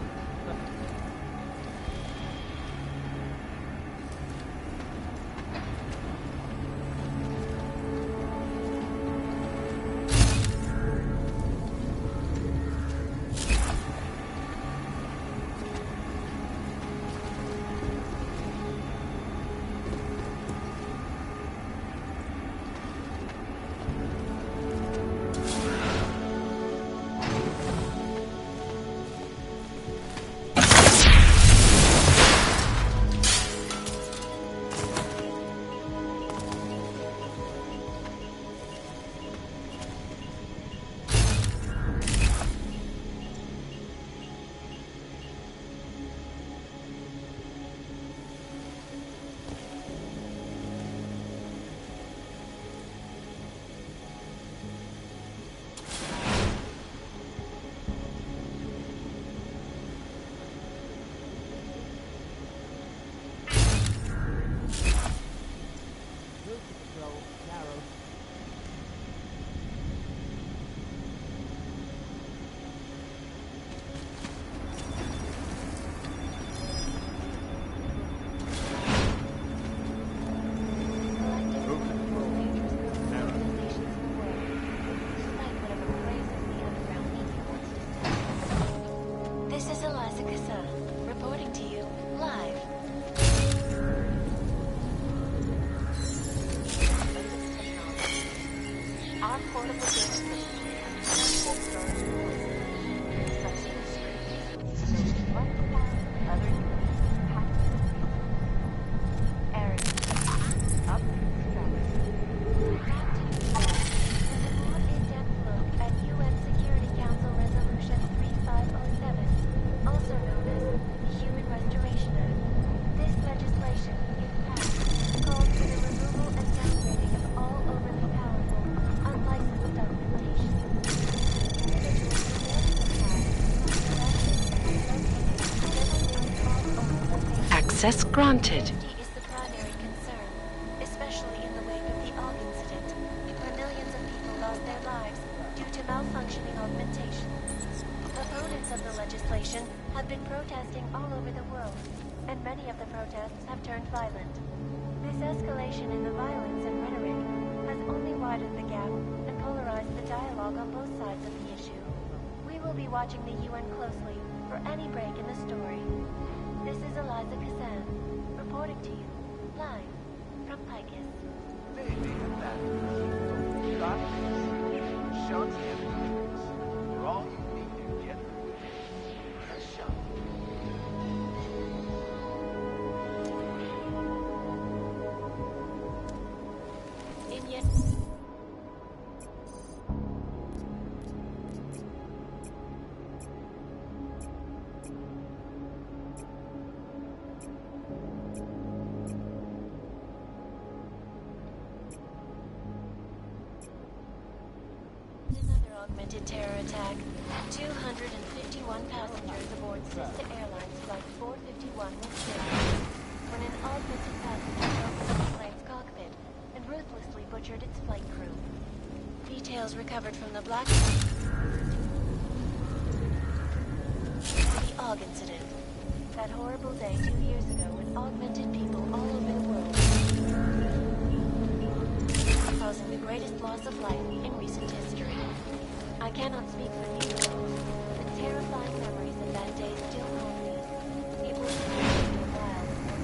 Reporting to you live. Our portable data system Access granted. Is the primary concern, especially in the wake of the AUG incident, where millions of people lost their lives due to malfunctioning augmentation. Opponents of the legislation have been protesting all over the world, and many of the protests have turned violent. This escalation in the violence and rhetoric has only widened the gap and polarized the dialogue on both sides of the issue. We will be watching the UN closely for any break in the story. This is Eliza Kazan, reporting to you, live, from Picus. shots and everything. They're all you need to get a shot. In yet. Another augmented terror attack. 251 passengers aboard sister airlines flight 451 was killed when an augmented passenger broke into the plane's cockpit and ruthlessly butchered its flight crew. Details recovered from the black. The AUG incident. That horrible day 2 years ago when augmented people all over the world, causing the greatest loss of life in recent history. I cannot speak for you, but terrifying memories of that day still haunt me. It will take me a while before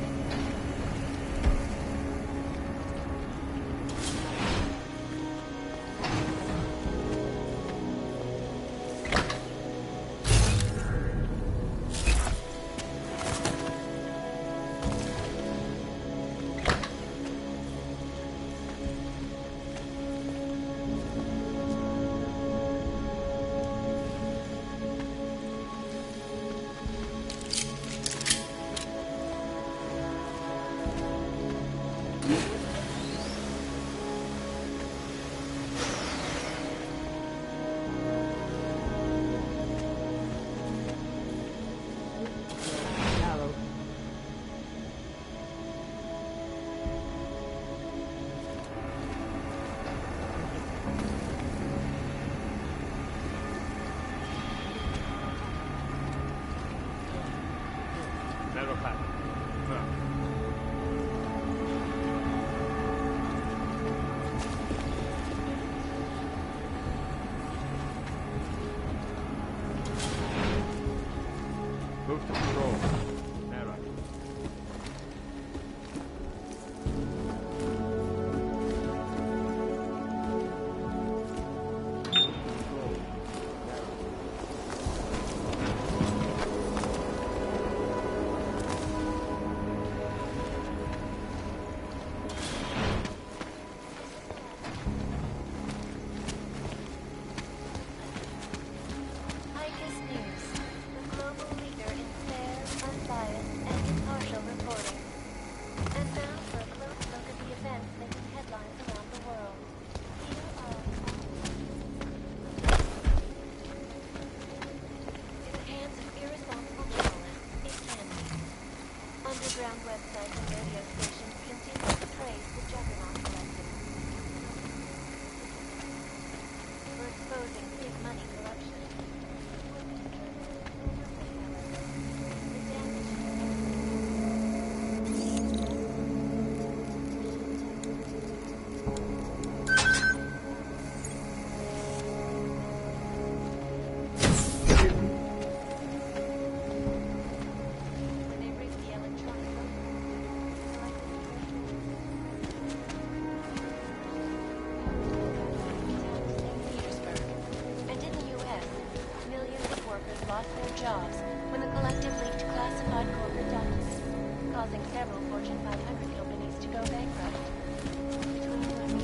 Move to control. Narrow. Icus News, the global leader in fair, unbiased, and impartial reporting. And now for a close look at the events making headlines around the world. Here are in the hands of irresponsible journalists, it can be. Underground websites and radio stations continue to praise the Juggernaut Collective for exposing big money corruption. When they rigged the electronic and in the U.S., millions of workers lost their jobs when the collective leaked classified corporate documents, causing several Fortune 500 companies to go bankrupt. Between you and me,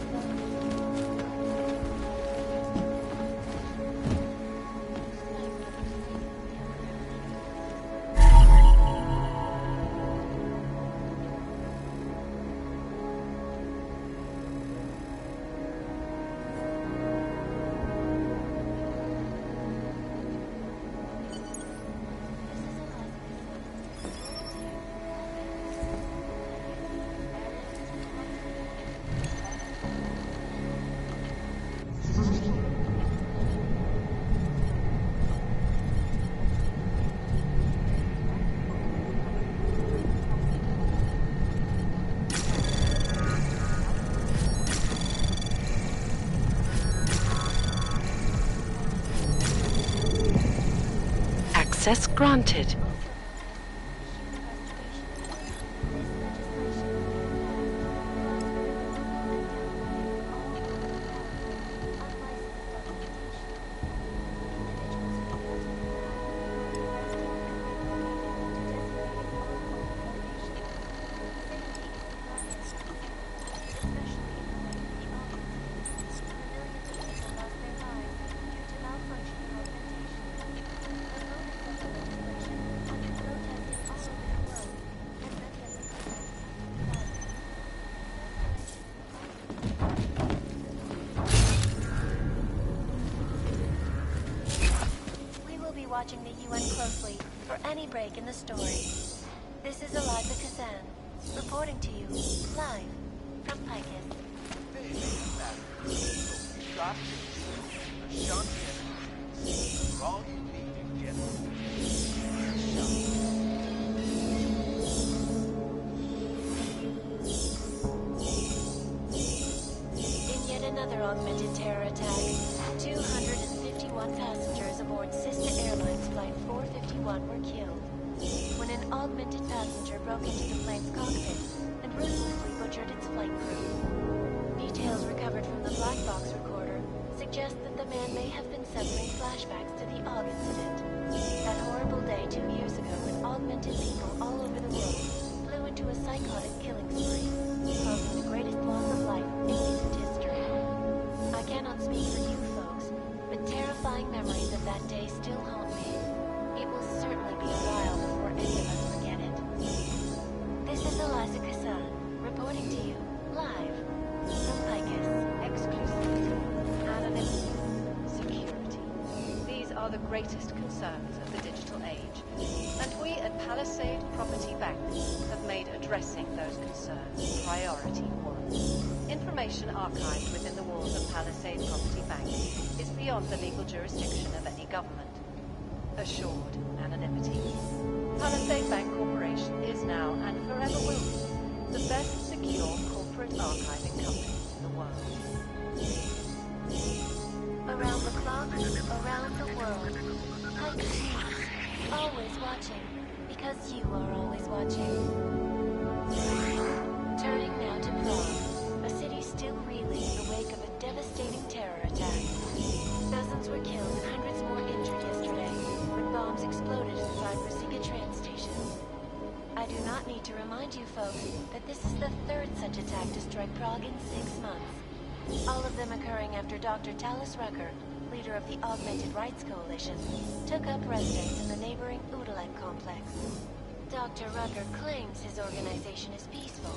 Access granted. watching the UN closely for any break in the story. This is Eliza Kazan, reporting to you, live, from Picus. In yet another augmented terror attack, 251 passengers aboard Sister Airlines Flight 451 were killed when an augmented passenger broke into the plane's cockpit and ruthlessly butchered its flight crew. Details recovered from the black box recorder suggest that the man may have been suffering flashbacks to the AUG incident. That horrible day 2 years ago when augmented people all over the world flew into a psychotic killing spree, causing the greatest loss of life in recent history. I cannot speak for you folks, but terrifying memories of that day still haunt me. It will certainly be a while before any of us forget it. This is Eliza Kazan, reporting to you, live, from Picus. Exclusivity, anonymity, security. These are the greatest concerns of the digital age, and we at Palisade Property Bank have made addressing those concerns priority one. Information archived within the walls of Palisade Property Bank is beyond the legal jurisdiction of any government. Assured anonymity. Palisade Bank Corporation is now and forever will be the best secure corporate archiving company in the world. Around the clock, around the world. Picus News, always watching, because you are always watching. Turning now to Prague, a city still reeling in the wake of a devastating terror attack. Dozens were killed and hundreds more injured yesterday when bombs exploded inside Rosiga train station. I do not need to remind you folks that this is the third such attack to strike Prague in 6 months. All of them occurring after Dr. Talis Rucker, leader of the Augmented Rights Coalition, took up residence in the neighboring Udalen complex. Dr. Rucker claims his organization is peaceful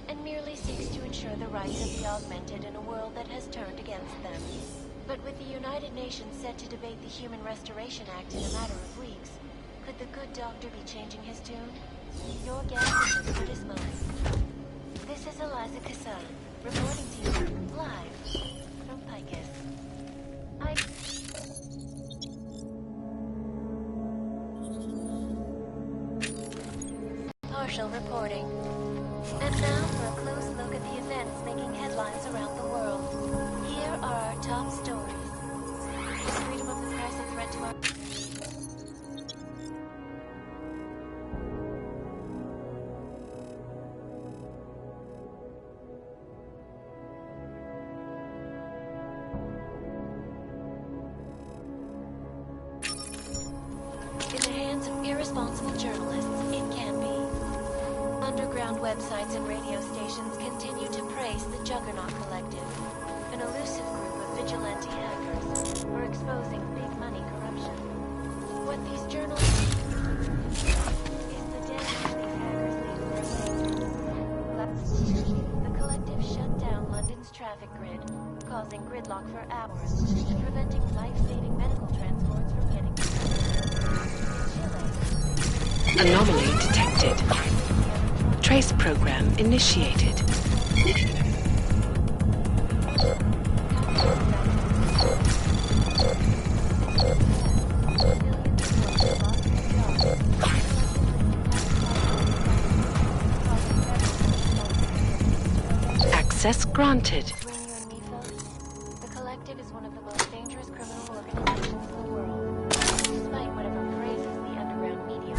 and merely seeks to ensure the rights of the augmented in a world that has turned against them. But with the United Nations set to debate the Human Restoration Act in a matter of weeks, could the good doctor be changing his tune? Your guess is as good as mine. This is Eliza Kazan, reporting to you, live, from Picus. Partial reporting. And now for a close look at the events making headlines around the world. Here are our top stories. Is freedom of the press a threat to our... In the hands of irresponsible journalists, it can be. Underground websites and radio stations continue to praise the Juggernaut Collective, an elusive group of vigilante hackers for exposing big money corruption. What these journalists is the damage these hackers leave in their wake. Last year, the collective shut down London's traffic grid, causing gridlock for hours and preventing life-saving medical transports from getting to Anomaly detected. Trace program initiated. Access granted. The collective is one of the most dangerous criminal organizations in the world, despite whatever praises the underground media.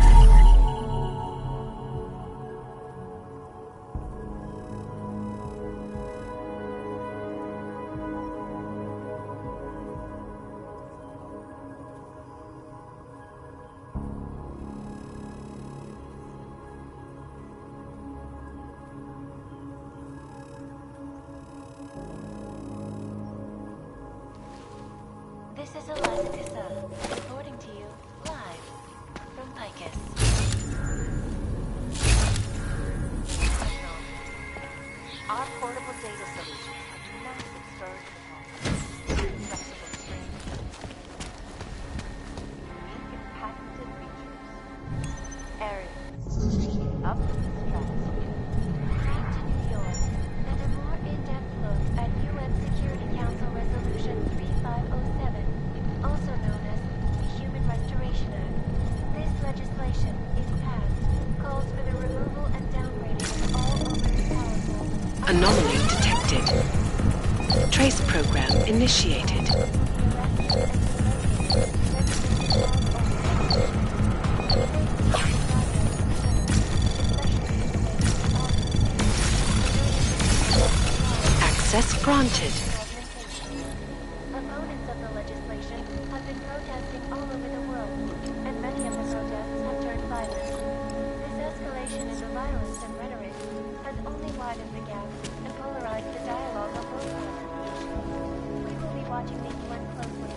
This is Eliza Kazan, reporting to you, live, from Picus. Our portable data solution has massive storage capacity, flexible screens, unique and Anomaly detected. Trace program initiated. Access granted. Opponents of the legislation have been protesting all over the world, and many of the protests have turned violent. This escalation into violence and rhetoric has only widened the gap and polarized the dialogue on both sides of the issue. We will be watching these one closely.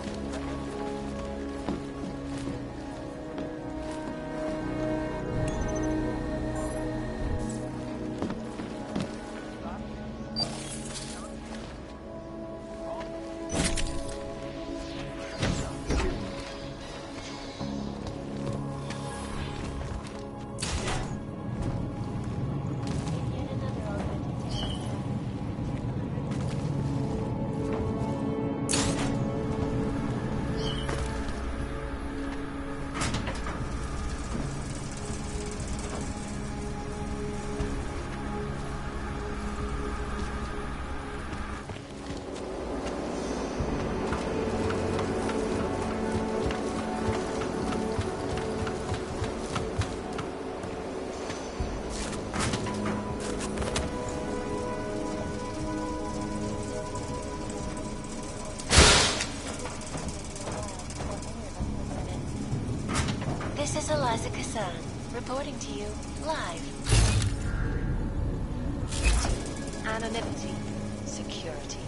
This is Eliza Kassan, reporting to you live. Anonymity, security.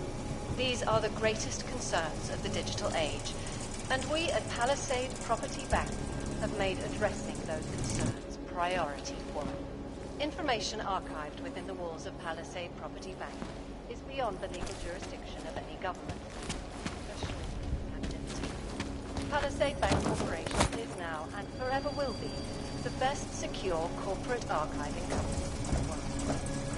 These are the greatest concerns of the digital age, and we at Palisade Property Bank have made addressing those concerns priority one. Information archived within the walls of Palisade Property Bank is beyond the legal jurisdiction of any government, especially activity. Palisade Bank Corporation is now and forever will be the best secure corporate archiving company in the world.